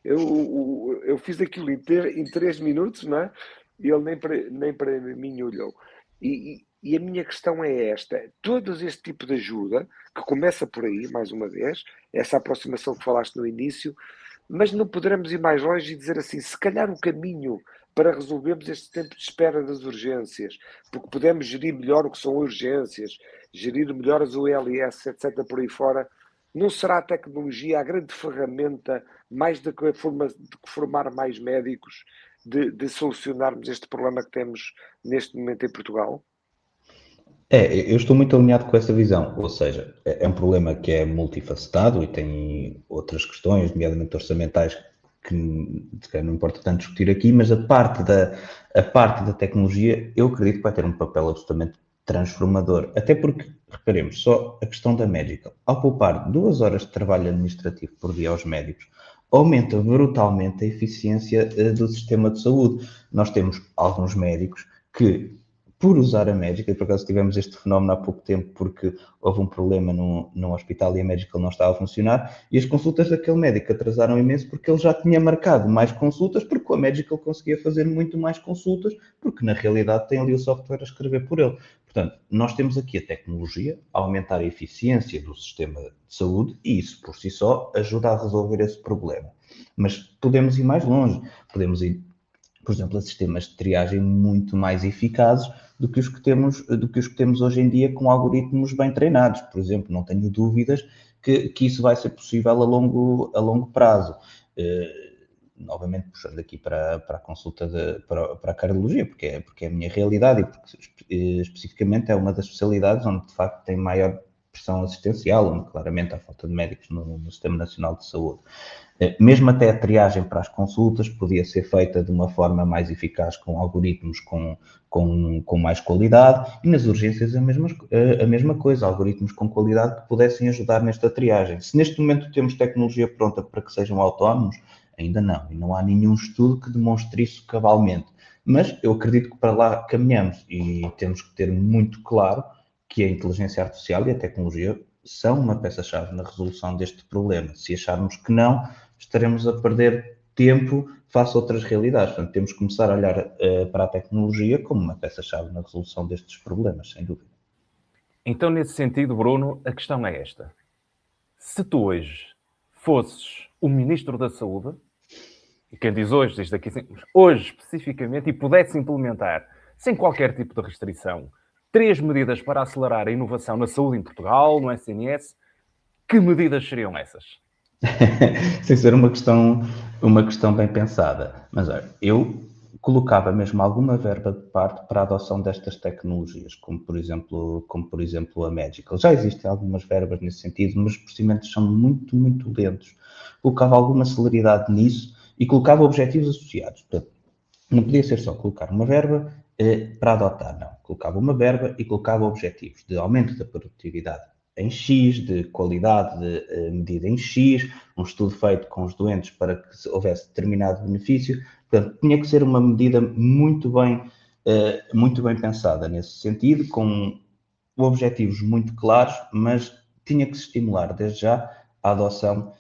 Eu fiz aquilo em 3 minutos, não é? E ele nem para mim olhou. E a minha questão é esta: todo este tipo de ajuda, que começa por aí, mais uma vez, essa aproximação que falaste no início, mas não poderemos ir mais longe e dizer assim, se calhar o caminho para resolvermos este tempo de espera das urgências, porque podemos gerir melhor o que são urgências, gerir melhor as OLS, etc., por aí fora, não será a tecnologia a grande ferramenta, mais do que formar mais médicos, de solucionarmos este problema que temos neste momento em Portugal? Eu estou muito alinhado com essa visão, ou seja, é um problema que é multifacetado e tem outras questões, nomeadamente orçamentais, que não importa tanto discutir aqui, mas a parte da tecnologia, eu acredito que vai ter um papel absolutamente transformador, até porque, reparemos, só a questão da Magical, ao poupar 2 horas de trabalho administrativo por dia aos médicos, aumenta brutalmente a eficiência do sistema de saúde. Nós temos alguns médicos que, por usar a Magical, e por acaso tivemos este fenómeno há pouco tempo porque houve um problema num hospital e a Magical não estava a funcionar, e as consultas daquele médico atrasaram imenso porque ele já tinha marcado mais consultas, porque a Magical conseguia fazer muito mais consultas, porque na realidade tem ali o software a escrever por ele. Portanto, nós temos aqui a tecnologia a aumentar a eficiência do sistema de saúde e isso por si só ajuda a resolver esse problema. Mas podemos ir mais longe, podemos ir, por exemplo, a sistemas de triagem muito mais eficazes do que os que temos hoje em dia com algoritmos bem treinados. Por exemplo, não tenho dúvidas que isso vai ser possível a longo prazo. Novamente puxando aqui para a consulta para a cardiologia, porque é a minha realidade e porque especificamente é uma das especialidades onde de facto tem maior pressão assistencial, onde claramente há falta de médicos no Sistema Nacional de Saúde. Mesmo até a triagem para as consultas podia ser feita de uma forma mais eficaz com algoritmos com mais qualidade e nas urgências a mesma coisa, algoritmos com qualidade que pudessem ajudar nesta triagem. Se neste momento temos tecnologia pronta para que sejam autónomos, ainda não, e não há nenhum estudo que demonstre isso cabalmente. Mas eu acredito que para lá caminhamos e temos que ter muito claro que a inteligência artificial e a tecnologia são uma peça-chave na resolução deste problema. Se acharmos que não, estaremos a perder tempo face a outras realidades. Portanto, temos que começar a olhar para a tecnologia como uma peça-chave na resolução destes problemas, sem dúvida. Então, nesse sentido, Bruno, a questão é esta. Se tu hoje fosses o Ministro da Saúde, e quem diz hoje, diz daqui hoje especificamente, e pudesse implementar, sem qualquer tipo de restrição, 3 medidas para acelerar a inovação na saúde em Portugal, no SNS, que medidas seriam essas? Sem ser uma questão bem pensada. Mas olha, eu colocava mesmo alguma verba de parte para a adoção destas tecnologias, como por exemplo a Magical. Já existem algumas verbas nesse sentido, mas os procedimentos são muito, muito lentos. Colocava alguma celeridade nisso e colocava objetivos associados. Portanto, não podia ser só colocar uma verba para adotar, não. Colocava uma verba e colocava objetivos de aumento da produtividade em X, de qualidade medida em X, um estudo feito com os doentes para que houvesse determinado benefício. Portanto, tinha que ser uma medida muito bem pensada nesse sentido, com objetivos muito claros, mas tinha que se estimular desde já a adoção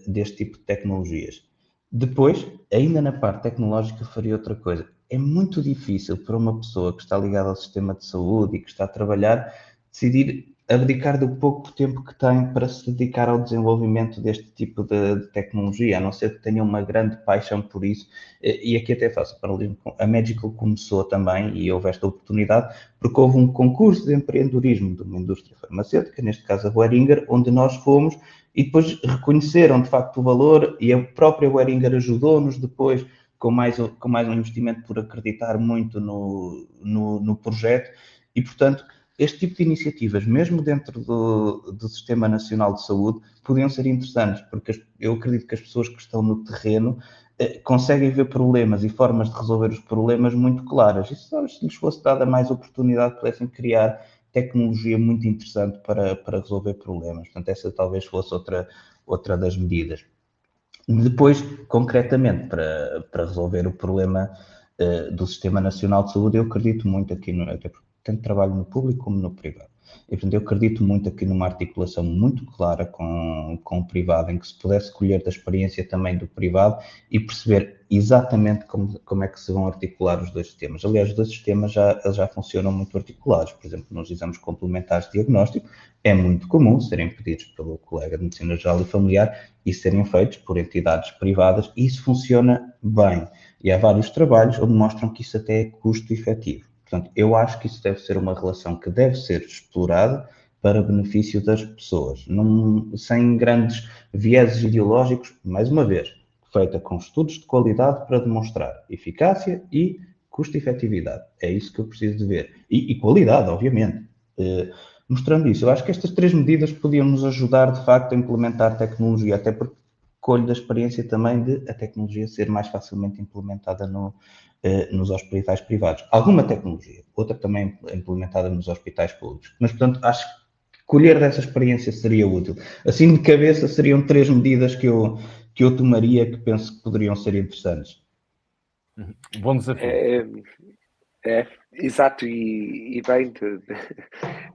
deste tipo de tecnologias. Depois, ainda na parte tecnológica, faria outra coisa. É muito difícil para uma pessoa que está ligada ao sistema de saúde e que está a trabalhar decidir abdicar do pouco tempo que tem para se dedicar ao desenvolvimento deste tipo de tecnologia, a não ser que tenha uma grande paixão por isso. E aqui até faço paralelismo. A Magical começou também, e houve esta oportunidade, porque houve um concurso de empreendedorismo de uma indústria farmacêutica, neste caso a Boehringer, onde nós fomos e depois reconheceram de facto o valor e a própria Boehringer ajudou-nos depois com mais um investimento por acreditar muito no projeto e, portanto, este tipo de iniciativas, mesmo dentro do Sistema Nacional de Saúde, podiam ser interessantes, porque eu acredito que as pessoas que estão no terreno conseguem ver problemas e formas de resolver os problemas muito claras. E se lhes fosse dada mais oportunidade, pudessem criar tecnologia muito interessante para resolver problemas. Portanto, essa talvez fosse outra das medidas. Depois, concretamente, para resolver o problema do Sistema Nacional de Saúde, eu acredito muito aqui, até porque tanto trabalho no público como no privado. E, portanto, eu acredito muito aqui numa articulação muito clara com o privado, em que se pudesse colher da experiência também do privado e perceber exatamente como é que se vão articular os dois sistemas. Aliás, os dois sistemas eles já funcionam muito articulados. Por exemplo, nos exames complementares de diagnóstico, é muito comum serem pedidos pelo colega de Medicina Geral e Familiar e serem feitos por entidades privadas, e isso funciona bem. E há vários trabalhos onde mostram que isso até é custo efetivo. Portanto, eu acho que isso deve ser uma relação que deve ser explorada para benefício das pessoas, sem grandes vieses ideológicos, mais uma vez, feita com estudos de qualidade para demonstrar eficácia e custo-efetividade. É isso que eu preciso de ver. E qualidade, obviamente. Mostrando isso, eu acho que estas 3 medidas podiam nos ajudar, de facto, a implementar tecnologia, até porque colho da experiência também de a tecnologia ser mais facilmente implementada nos hospitais privados. Alguma tecnologia, outra também implementada nos hospitais públicos. Mas, portanto, acho que colher dessa experiência seria útil. Assim, de cabeça, seriam 3 medidas que eu tomaria que penso que poderiam ser interessantes. Bom desafio. Exato, e bem,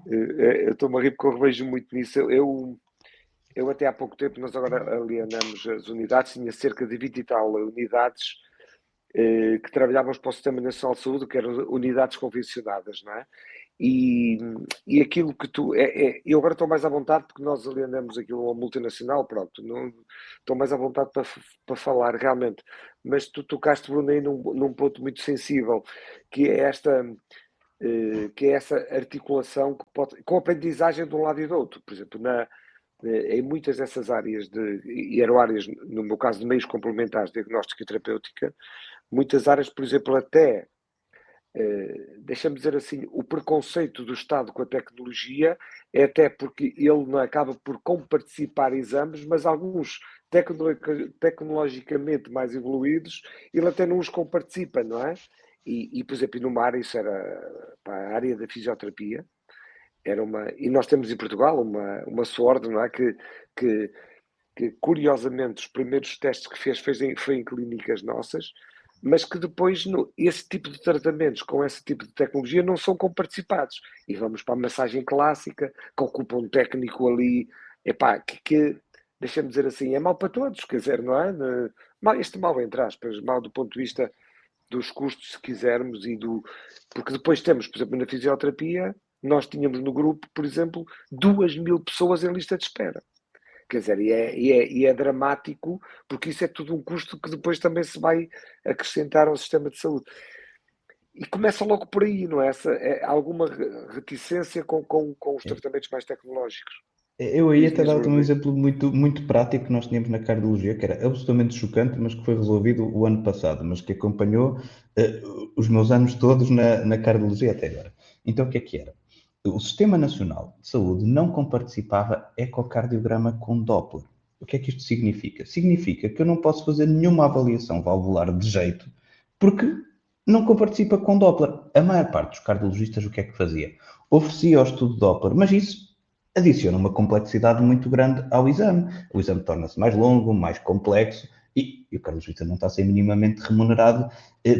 eu estou-me a rir porque eu revejo muito nisso. Eu até há pouco tempo, nós agora alienamos as unidades, tinha cerca de 20 e tal unidades que trabalhávamos para o Sistema Nacional de Saúde, que eram unidades convencionadas, não é? E aquilo que eu agora estou mais à vontade porque nós alienamos aquilo a uma multinacional, pronto, não, estou mais à vontade para falar realmente, mas tu tocaste, Bruno, aí num ponto muito sensível, que é essa articulação com aprendizagem de um lado e do outro. Por exemplo, em muitas dessas áreas, e eram áreas, no meu caso, de meios complementares, diagnóstica e terapêutica, muitas áreas, por exemplo, até, deixa-me dizer assim, o preconceito do Estado com a tecnologia é até porque ele não acaba por comparticipar exames, mas alguns tecnologicamente mais evoluídos, ele até não os comparticipa, não é? E por exemplo, numa área, isso era para a área da fisioterapia, e nós temos em Portugal uma SWORD, não é? Que curiosamente os primeiros testes que foi em clínicas nossas, mas que depois esse tipo de tratamentos com esse tipo de tecnologia não são comparticipados. E vamos para a massagem clássica, que ocupa um técnico ali, epá, que deixa-me dizer assim, é mau para todos, quer dizer, não é? Este mal, entre aspas, mal do ponto de vista dos custos, se quisermos, porque depois temos, por exemplo, na fisioterapia, nós tínhamos no grupo, por exemplo, 2.000 pessoas em lista de espera. Quer dizer, e é dramático, porque isso é tudo um custo que depois também se vai acrescentar ao sistema de saúde. E começa logo por aí, não é? Alguma reticência com os tratamentos mais tecnológicos. Eu aí até dava um exemplo muito, muito prático que nós tínhamos na cardiologia, que era absolutamente chocante, mas que foi resolvido o ano passado, mas que acompanhou os meus anos todos na cardiologia até agora. Então, o que é que era? O Sistema Nacional de Saúde não comparticipava ecocardiograma com Doppler. O que é que isto significa? Significa que eu não posso fazer nenhuma avaliação valvular de jeito, porque não comparticipa com Doppler. A maior parte dos cardiologistas o que é que fazia? Oferecia o estudo Doppler, mas isso adiciona uma complexidade muito grande ao exame. O exame torna-se mais longo, mais complexo e o cardiologista não está a ser minimamente remunerado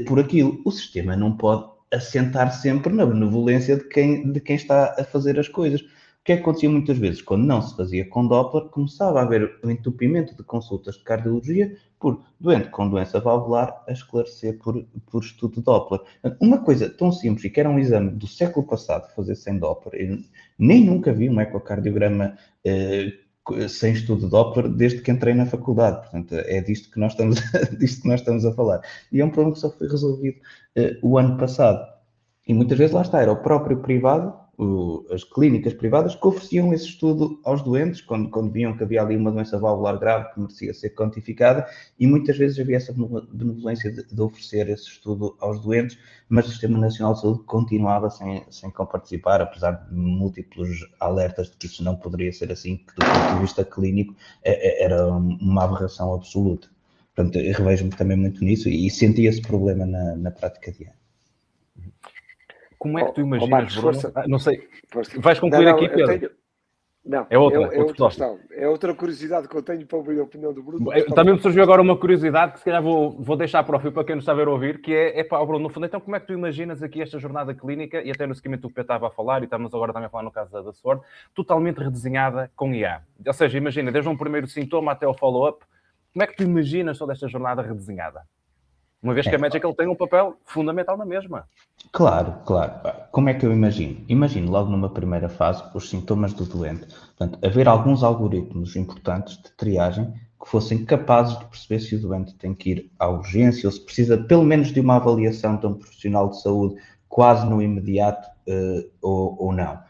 por aquilo. O sistema não pode assentar sempre na benevolência de quem está a fazer as coisas. O que é que acontecia muitas vezes? Quando não se fazia com Doppler, começava a haver um entupimento de consultas de cardiologia por doente com doença valvular a esclarecer por estudo de Doppler. Uma coisa tão simples, e que era um exame do século passado, fazer sem Doppler, eu nem nunca vi um ecocardiograma sem estudo de Doppler desde que entrei na faculdade. Portanto, é disto que nós estamos a falar. E é um problema que só foi resolvido o ano passado. E muitas vezes lá está, era o próprio privado, as clínicas privadas, que ofereciam esse estudo aos doentes, quando viam que havia ali uma doença valvular grave que merecia ser quantificada, e muitas vezes havia essa benevolência de oferecer esse estudo aos doentes, mas o Sistema Nacional de Saúde continuava sem participar, apesar de múltiplos alertas de que isso não poderia ser assim, que do ponto de vista clínico era uma aberração absoluta. Portanto, eu revejo-me também muito nisso e senti esse problema na prática diária. Como é que tu imaginas, Marcos, Bruno? Não sei. Força. Vais concluir aqui, Pedro? Não, é outra questão. É outra curiosidade que eu tenho para ouvir a opinião do Bruno. Também me surgiu agora uma curiosidade que se calhar vou deixar para o fio para quem não está a ver ouvir, que é para o Bruno, no fundo, então como é que tu imaginas aqui esta jornada clínica, e até no seguimento do que o Pedro estava a falar, e estamos agora também a falar no caso da Sword, totalmente redesenhada com IA. Ou seja, imagina, desde um primeiro sintoma até o follow-up, como é que tu imaginas toda esta jornada redesenhada? Uma vez que a Magical tem um papel fundamental na mesma. Claro. Como é que eu imagino? Imagino logo numa primeira fase os sintomas do doente. Portanto, haver alguns algoritmos importantes de triagem que fossem capazes de perceber se o doente tem que ir à urgência ou se precisa pelo menos de uma avaliação de um profissional de saúde quase no imediato ou não.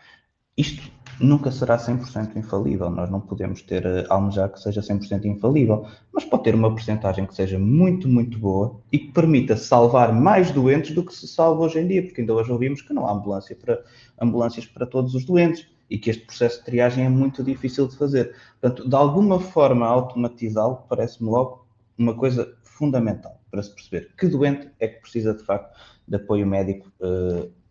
Isto nunca será 100% infalível, nós não podemos almejar que seja 100% infalível, mas pode ter uma percentagem que seja muito, muito boa e que permita salvar mais doentes do que se salva hoje em dia, porque ainda hoje ouvimos que não há ambulâncias para todos os doentes e que este processo de triagem é muito difícil de fazer. Portanto, de alguma forma automatizá-lo parece-me logo uma coisa fundamental para se perceber que doente é que precisa de facto de apoio médico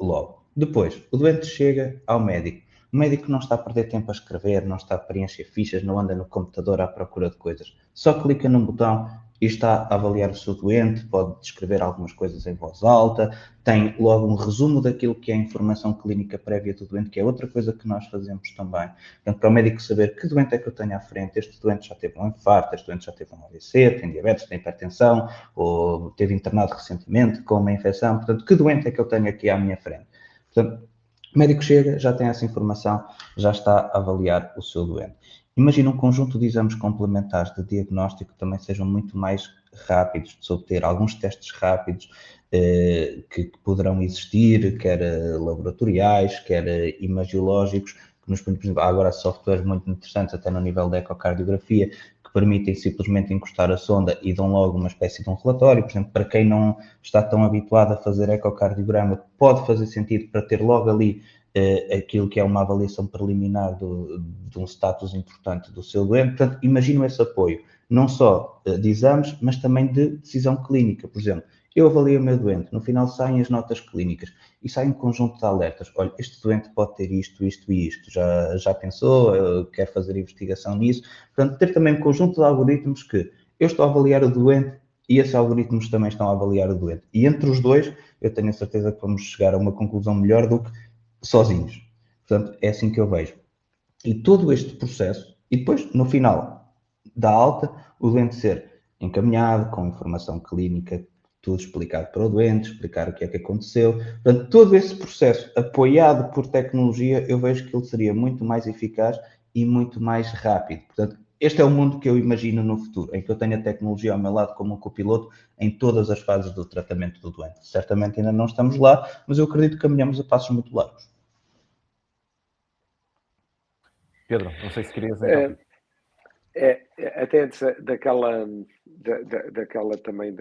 logo. Depois, o doente chega ao médico. O médico não está a perder tempo a escrever, não está a preencher fichas, não anda no computador à procura de coisas. Só clica num botão e está a avaliar o seu doente, pode descrever algumas coisas em voz alta, tem logo um resumo daquilo que é a informação clínica prévia do doente, que é outra coisa que nós fazemos também. Portanto, para o médico saber que doente é que eu tenho à frente, este doente já teve um infarto, este doente já teve um AVC, tem diabetes, tem hipertensão, ou teve internado recentemente com uma infecção. Portanto, que doente é que eu tenho aqui à minha frente? Portanto, o médico chega, já tem essa informação, já está a avaliar o seu doente. Imagina um conjunto de exames complementares de diagnóstico que também sejam muito mais rápidos de se obter, alguns testes rápidos que poderão existir, quer laboratoriais, quer imagiológicos, que nos, por exemplo, há agora softwares muito interessantes, até no nível da ecocardiografia, que permitem simplesmente encostar a sonda e dão logo uma espécie de um relatório. Por exemplo, para quem não está tão habituado a fazer ecocardiograma, pode fazer sentido para ter logo ali aquilo que é uma avaliação preliminar de um status importante do seu doente. Portanto, imagino esse apoio, não só de exames, mas também de decisão clínica. Por exemplo, eu avalio o meu doente, no final saem as notas clínicas e sai um conjunto de alertas. Olha, este doente pode ter isto, isto e isto. Já pensou? Quer fazer investigação nisso? Portanto, ter também um conjunto de algoritmos que eu estou a avaliar o doente e esses algoritmos também estão a avaliar o doente. E entre os dois, eu tenho a certeza que vamos chegar a uma conclusão melhor do que sozinhos. Portanto, é assim que eu vejo. E todo este processo, e depois, no final da alta, o doente ser encaminhado com informação clínica, tudo explicado para o doente, explicar o que é que aconteceu. Portanto, todo esse processo apoiado por tecnologia, eu vejo que ele seria muito mais eficaz e muito mais rápido. Portanto, este é o mundo que eu imagino no futuro, em que eu tenho a tecnologia ao meu lado como um copiloto em todas as fases do tratamento do doente. Certamente ainda não estamos lá, mas eu acredito que caminhamos a passos muito largos. Pedro, não sei se querias... Até antes daquela também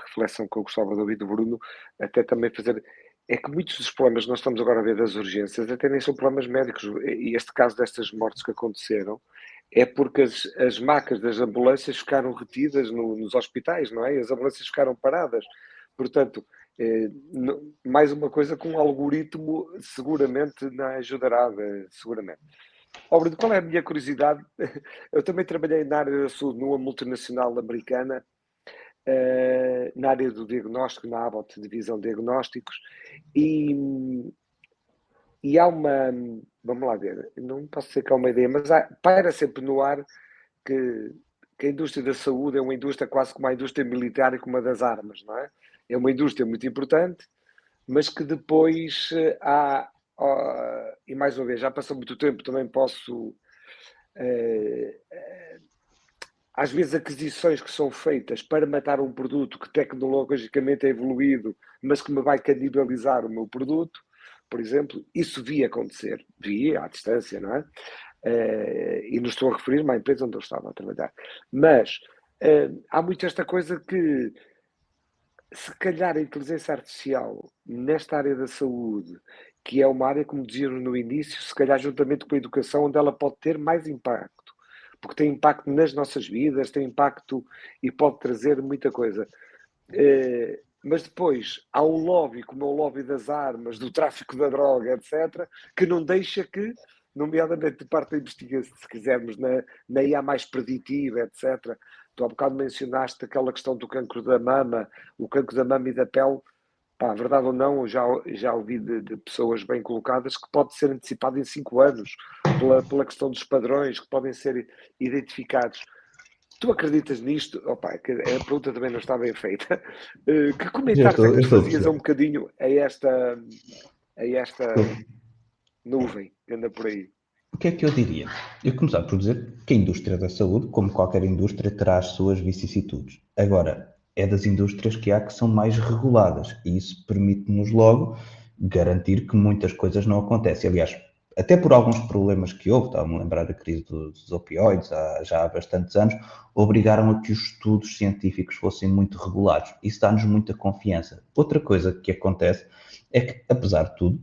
reflexão que eu gostava de ouvir do Bruno, até também fazer... É que muitos dos problemas que nós estamos agora a ver das urgências até nem são problemas médicos. E este caso destas mortes que aconteceram é porque as macas das ambulâncias ficaram retidas nos hospitais, não é? As ambulâncias ficaram paradas. Portanto, mais uma coisa que um algoritmo seguramente não ajudará, seguramente. Bruno, qual é a minha curiosidade? Eu também trabalhei na área da saúde numa multinacional americana, na área do diagnóstico, na Abbott Divisão de Diagnósticos, e há vamos lá ver, não posso dizer que é uma ideia, mas paira sempre no ar que a indústria da saúde é uma indústria quase como a indústria militar e como a das armas, não é? É uma indústria muito importante, mas que depois e mais uma vez, já passou muito tempo, também posso, às vezes, aquisições que são feitas para matar um produto que tecnologicamente é evoluído, mas que me vai canibalizar o meu produto, por exemplo, isso via acontecer, via à distância, não é? E não estou a referir-me à empresa onde eu estava a trabalhar. Mas há muito esta coisa que, se calhar, a inteligência artificial nesta área da saúde, que é uma área, como dizíamos no início, se calhar juntamente com a educação, onde ela pode ter mais impacto, porque tem impacto nas nossas vidas, tem impacto e pode trazer muita coisa. Mas depois há um lobby, como é o lobby das armas, do tráfico da droga, etc., que não deixa que, nomeadamente de parte da investigação, se quisermos, na IA mais preditiva, etc. Tu há bocado mencionaste aquela questão do cancro da mama, o cancro da mama e da pele. Pá, verdade ou não, já ouvi de pessoas bem colocadas que pode ser antecipado em 5 anos, pela questão dos padrões que podem ser identificados. Tu acreditas nisto? Opa, a pergunta também não está bem feita. Que comentários é que Eu lhes estou a fazias a um perceber. bocadinho a esta nuvem que anda por aí? O que é que eu diria? Eu começar por dizer que a indústria da saúde, como qualquer indústria, terá as suas vicissitudes. Agora, é das indústrias que há que são mais reguladas e isso permite-nos logo garantir que muitas coisas não acontecem. Aliás, até por alguns problemas que houve, estava-me a lembrar da crise dos opioides, já há bastantes anos, obrigaram a que os estudos científicos fossem muito regulados. Isso dá-nos muita confiança. Outra coisa que acontece é que, apesar de tudo,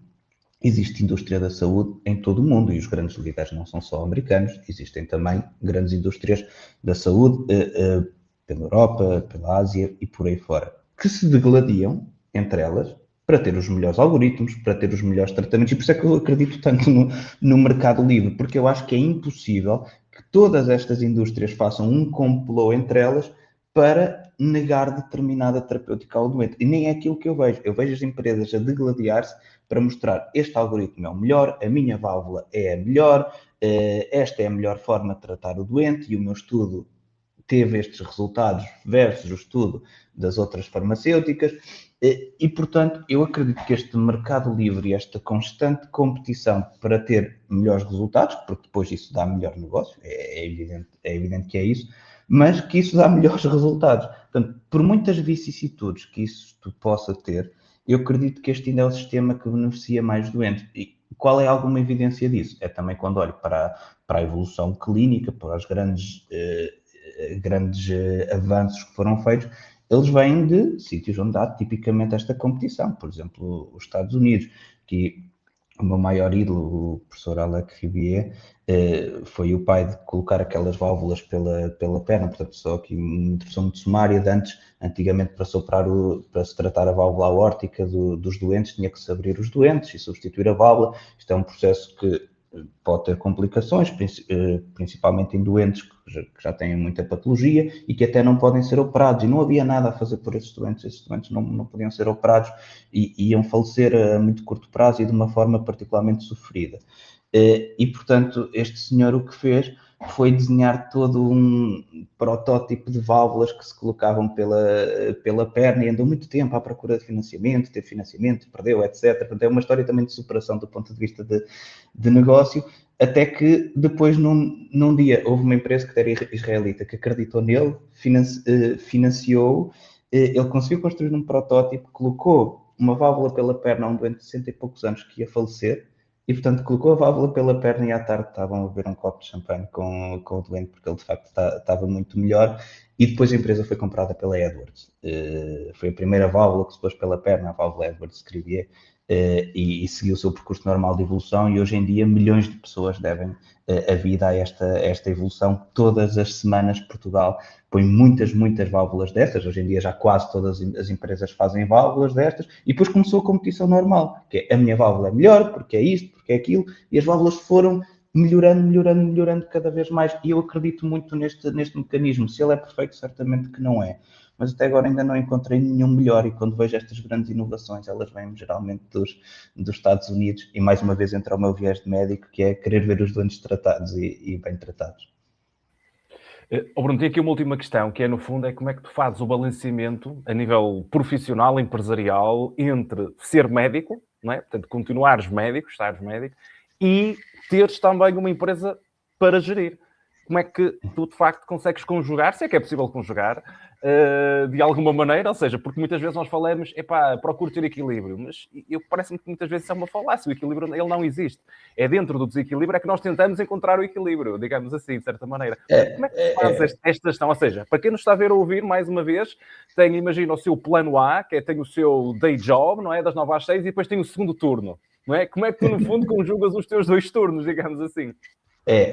existe indústria da saúde em todo o mundo e os grandes líderes não são só americanos, existem também grandes indústrias da saúde pela Europa, pela Ásia e por aí fora, que se degladiam entre elas para ter os melhores algoritmos, para ter os melhores tratamentos, e por isso é que eu acredito tanto no mercado livre, porque eu acho que é impossível que todas estas indústrias façam um complô entre elas para negar determinada terapêutica ao doente. E nem é aquilo que eu vejo. Eu vejo as empresas a degladiar-se para mostrar este algoritmo é o melhor, a minha válvula é a melhor, esta é a melhor forma de tratar o doente e o meu estudo teve estes resultados versus o estudo das outras farmacêuticas. E, portanto, eu acredito que este mercado livre e esta constante competição para ter melhores resultados, porque depois isso dá melhor negócio, é evidente que é isso, mas que isso dá melhores resultados. Portanto, por muitas vicissitudes que isto possa ter, eu acredito que este ainda é o sistema que beneficia mais doentes. E qual é alguma evidência disso? É também quando olho para a evolução clínica, para os grandes avanços que foram feitos, eles vêm de sítios onde há tipicamente esta competição. Por exemplo, os Estados Unidos, que o meu maior ídolo, o professor Alec Rivier, foi o pai de colocar aquelas válvulas pela perna, portanto, só aqui uma introdução muito sumária de antigamente para se tratar a válvula aórtica dos doentes, tinha que se abrir os doentes e substituir a válvula. Isto é um processo que pode ter complicações, principalmente em doentes que já têm muita patologia e que até não podem ser operados, e não havia nada a fazer por esses doentes não podiam ser operados e iam falecer a muito curto prazo e de uma forma particularmente sofrida. E, portanto, este senhor o que fez foi desenhar todo um protótipo de válvulas que se colocavam pela perna e andou muito tempo à procura de financiamento, teve financiamento, perdeu, etc. Portanto, é uma história também de superação do ponto de vista de negócio, até que depois, num dia, houve uma empresa que era israelita que acreditou nele, financiou, ele conseguiu construir um protótipo, colocou uma válvula pela perna a um doente de 60 e poucos anos que ia falecer, e, portanto, colocou a válvula pela perna e à tarde estavam a beber um copo de champanhe com o doente, porque ele, de facto, estava muito melhor. E depois a empresa foi comprada pela Edwards. Foi a primeira válvula que se pôs pela perna, a válvula Edwards Crivier, e seguiu o seu percurso normal de evolução. E hoje em dia milhões de pessoas devem a vida a esta evolução. Todas as semanas Portugal põe muitas válvulas destas. Hoje em dia já quase todas as empresas fazem válvulas destas. E depois começou a competição normal, que é a minha válvula é melhor, porque é isto, porque é aquilo. E as válvulas foram melhorando cada vez mais. E eu acredito muito neste mecanismo. Se ele é perfeito, certamente que não é. mas até agora ainda não encontrei nenhum melhor, e quando vejo estas grandes inovações, elas vêm geralmente dos Estados Unidos, e mais uma vez entra o meu viés de médico, que é querer ver os doentes tratados e bem tratados. Bruno, tem aqui uma última questão, que é, no fundo, é como é que tu fazes o balanceamento a nível profissional, empresarial, entre ser médico, não é? Portanto, continuares médico, estares médico, e teres também uma empresa para gerir. Como é que tu, de facto, consegues conjugar, se é que é possível conjugar, de alguma maneira, ou seja, porque muitas vezes nós falamos, procuro ter equilíbrio, mas parece-me que muitas vezes é uma falácia, o equilíbrio, ele não existe. É dentro do desequilíbrio é que nós tentamos encontrar o equilíbrio, digamos assim, de certa maneira. Como é que tu fazes esta gestão? Ou seja, para quem nos está a ver ou ouvir, mais uma vez, imagina o seu plano A, que é, tem o seu day job, não é? Das 9 às 6, e depois tem o segundo turno, não é? Como é que tu, no fundo, conjugas os teus 2 turnos, digamos assim?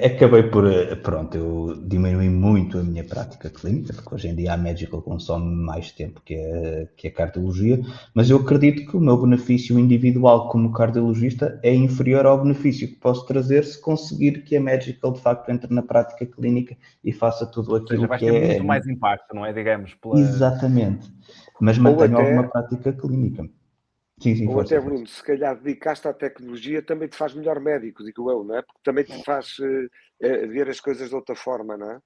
Acabei por, pronto, eu diminui muito a minha prática clínica, porque hoje em dia a Medical consome mais tempo que a cardiologia, mas eu acredito que o meu benefício individual como cardiologista é inferior ao benefício que posso trazer se conseguir que a Medical de facto entre na prática clínica e faça tudo aquilo, ou seja, vais ter muito mais impacto, não é? Digamos, Exatamente, mas mantenho alguma prática clínica. Sim, ou força, até, Bruno, se calhar dedicaste à tecnologia, também te faz melhor médico, digo eu, não é? Porque também te faz ver as coisas de outra forma, não é?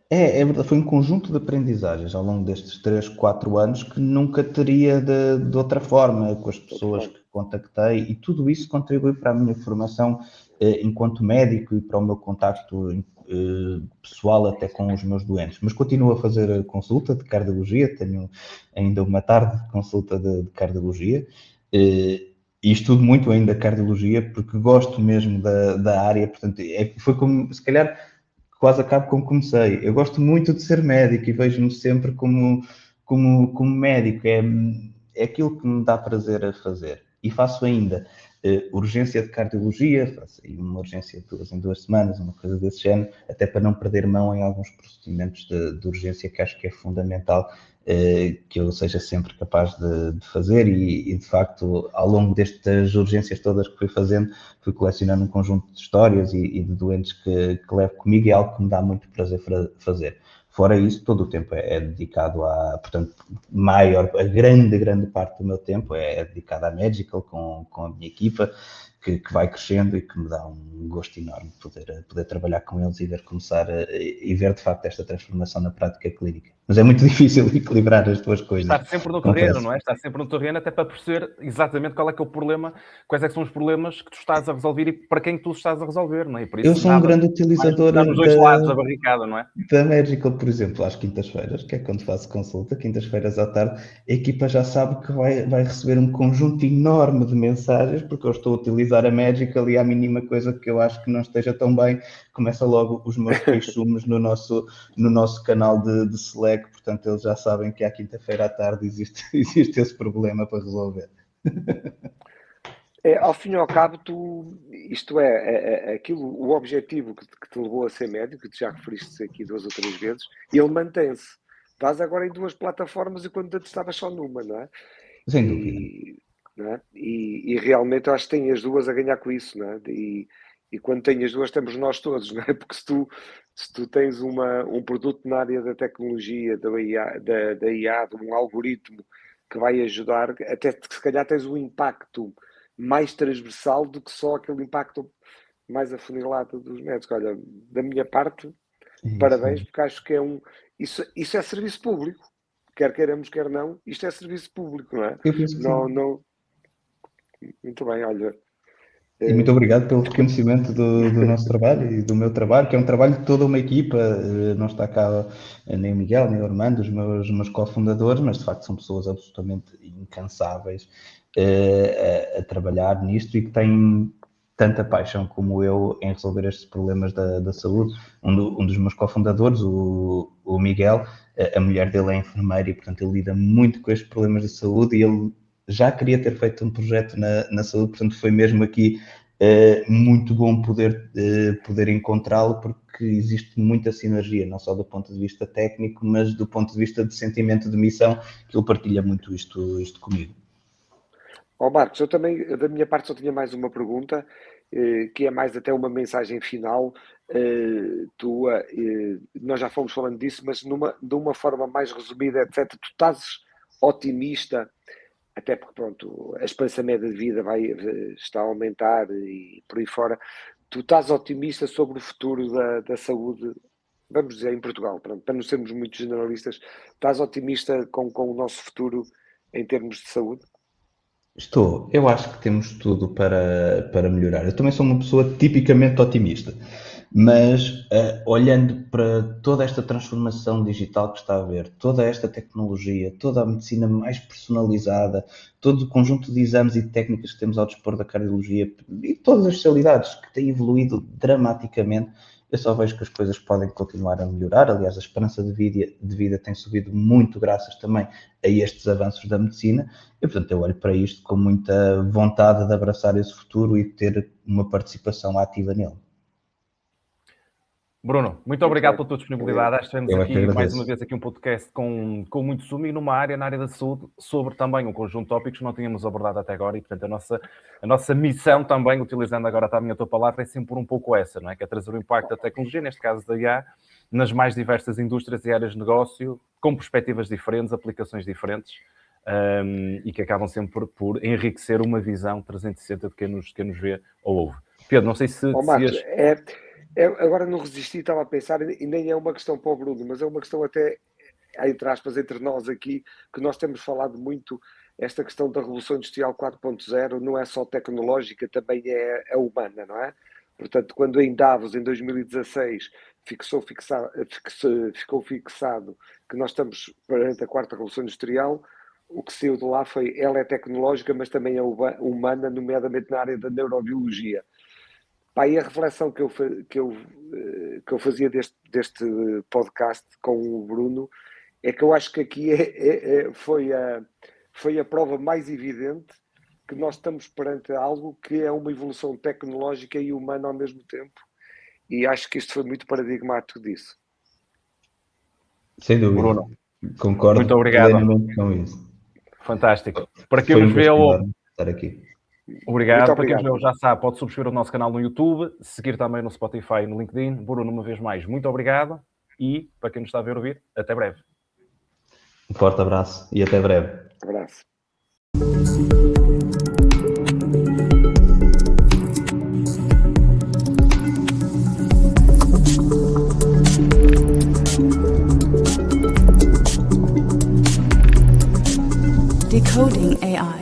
É verdade, foi um conjunto de aprendizagens ao longo destes 3, 4 anos que nunca teria de outra forma, com as pessoas que contactei, e tudo isso contribui para a minha formação enquanto médico e para o meu contacto pessoal até com os meus doentes. Mas continuo a fazer consulta de cardiologia, tenho ainda uma tarde de consulta de cardiologia, e estudo muito ainda cardiologia porque gosto mesmo da área, portanto, foi como, se calhar, quase acabo como comecei. Eu gosto muito de ser médico e vejo-me sempre como médico. É aquilo que me dá prazer a fazer. E faço ainda urgência de cardiologia, faço aí uma urgência em 2 semanas, uma coisa desse género, até para não perder mão em alguns procedimentos de urgência que acho que é fundamental que eu seja sempre capaz de fazer e de facto ao longo destas urgências todas que fui fazendo fui colecionando um conjunto de histórias e de doentes que levo comigo e é algo que me dá muito prazer fazer. Fora isso, todo o tempo é dedicado portanto, a grande parte do meu tempo é dedicado à Medical com a minha equipa, que vai crescendo e que me dá um gosto enorme poder trabalhar com eles e ver começar e ver de facto esta transformação na prática clínica. Mas é muito difícil equilibrar as duas coisas. Está sempre no terreno, não é? Está sempre no terreno até para perceber exatamente qual é que é o problema, quais é que são os problemas que tu estás a resolver e para quem tu estás a resolver, não é? E por isso eu sou um grande utilizador nos dois lados da barricada, não é? Da Medical, por exemplo, às quintas-feiras, que é quando faço consulta, quintas-feiras à tarde, a equipa já sabe que vai receber um conjunto enorme de mensagens, porque eu estou a utilizar a Medical e a mínima coisa que eu acho que não esteja tão bem, começa logo os meus queixumes no nosso canal de Slack, portanto eles já sabem que à quinta-feira à tarde existe esse problema para resolver. Ao fim e ao cabo, isto é aquilo, o objetivo que te levou a ser médico, que tu já referiste aqui 2 ou 3 vezes, ele mantém-se. Estás agora em 2 plataformas e quando antes estavas só numa, não é? Sem dúvida. Não é? E realmente eu acho que tem as duas a ganhar com isso, não é? E quando tem as duas, temos nós todos, não é? Porque se tu tens um produto na área da tecnologia, da IA, de um algoritmo que vai ajudar, até se calhar tens um impacto mais transversal do que só aquele impacto mais afunilado dos médicos. Olha, da minha parte, parabéns, porque acho que isso é serviço público. Quer queiramos, quer não, isto é serviço público, não é? Eu penso que sim. Muito bem, olha. E muito obrigado pelo reconhecimento do nosso trabalho e do meu trabalho, que é um trabalho de toda uma equipa. Não está cá nem o Miguel, nem o Armando, os meus cofundadores, mas de facto são pessoas absolutamente incansáveis a trabalhar nisto e que têm tanta paixão como eu em resolver estes problemas da saúde. Um dos meus cofundadores, o Miguel, a mulher dele é enfermeira e, portanto, ele lida muito com estes problemas de saúde e ele já queria ter feito um projeto na saúde, portanto foi mesmo aqui muito bom poder encontrá-lo, porque existe muita sinergia, não só do ponto de vista técnico, mas do ponto de vista de sentimento de missão, que ele partilha muito isto comigo. Marcos, eu também, da minha parte, só tinha mais uma pergunta, que é mais até uma mensagem final tua. Nós já fomos falando disso, mas de uma forma mais resumida, etc. Tu estás otimista, até porque, pronto, a esperança média de vida está a aumentar e por aí fora. Tu estás otimista sobre o futuro da saúde, vamos dizer, em Portugal, pronto, para não sermos muito generalistas, estás otimista com o nosso futuro em termos de saúde? Estou. Eu acho que temos tudo para melhorar. Eu também sou uma pessoa tipicamente otimista, mas olhando para toda esta transformação digital que está a haver, toda esta tecnologia, toda a medicina mais personalizada, todo o conjunto de exames e técnicas que temos ao dispor da cardiologia e todas as especialidades que têm evoluído dramaticamente, eu só vejo que as coisas podem continuar a melhorar. Aliás, a esperança de vida tem subido muito graças também a estes avanços da medicina. E, portanto, eu olho para isto com muita vontade de abraçar esse futuro e ter uma participação ativa nele. Bruno, muito obrigado pela tua disponibilidade. Acho que temos aqui, mais uma vez, um podcast com muito sumo e na área da saúde, sobre também um conjunto de tópicos que não tínhamos abordado até agora e, portanto, a nossa missão também, utilizando agora também a tua palavra, é sempre um pouco essa, não é? Que é trazer o impacto da tecnologia, neste caso da IA, nas mais diversas indústrias e áreas de negócio, com perspectivas diferentes, aplicações diferentes, e que acabam sempre por enriquecer uma visão 360 de quem nos vê ou ouve. Pedro, não sei se... Marcos, agora não resisti, estava a pensar, e nem é uma questão para o Bruno, mas é uma questão até, entre aspas, entre nós aqui, que nós temos falado muito, esta questão da Revolução Industrial 4.0 não é só tecnológica, também é humana, não é? Portanto, quando em Davos, em 2016, ficou fixado que nós estamos perante a quarta Revolução Industrial, o que saiu de lá ela é tecnológica, mas também é humana, nomeadamente na área da neurobiologia. E a reflexão que eu fazia deste podcast com o Bruno é que eu acho que aqui foi a prova mais evidente que nós estamos perante algo que é uma evolução tecnológica e humana ao mesmo tempo. E acho que isto foi muito paradigmático disso. Sem dúvida. Bruno, concordo muito obrigado. Plenamente com isso. Fantástico. Para quem nos vê, estar aqui. Obrigado. Para quem nos vê, já sabe, pode subscrever o nosso canal no YouTube, seguir também no Spotify e no LinkedIn. Bruno, uma vez mais, muito obrigado. E para quem nos está a ver ouvir, até breve. Um forte abraço e até breve. Abraço. Decoding AI.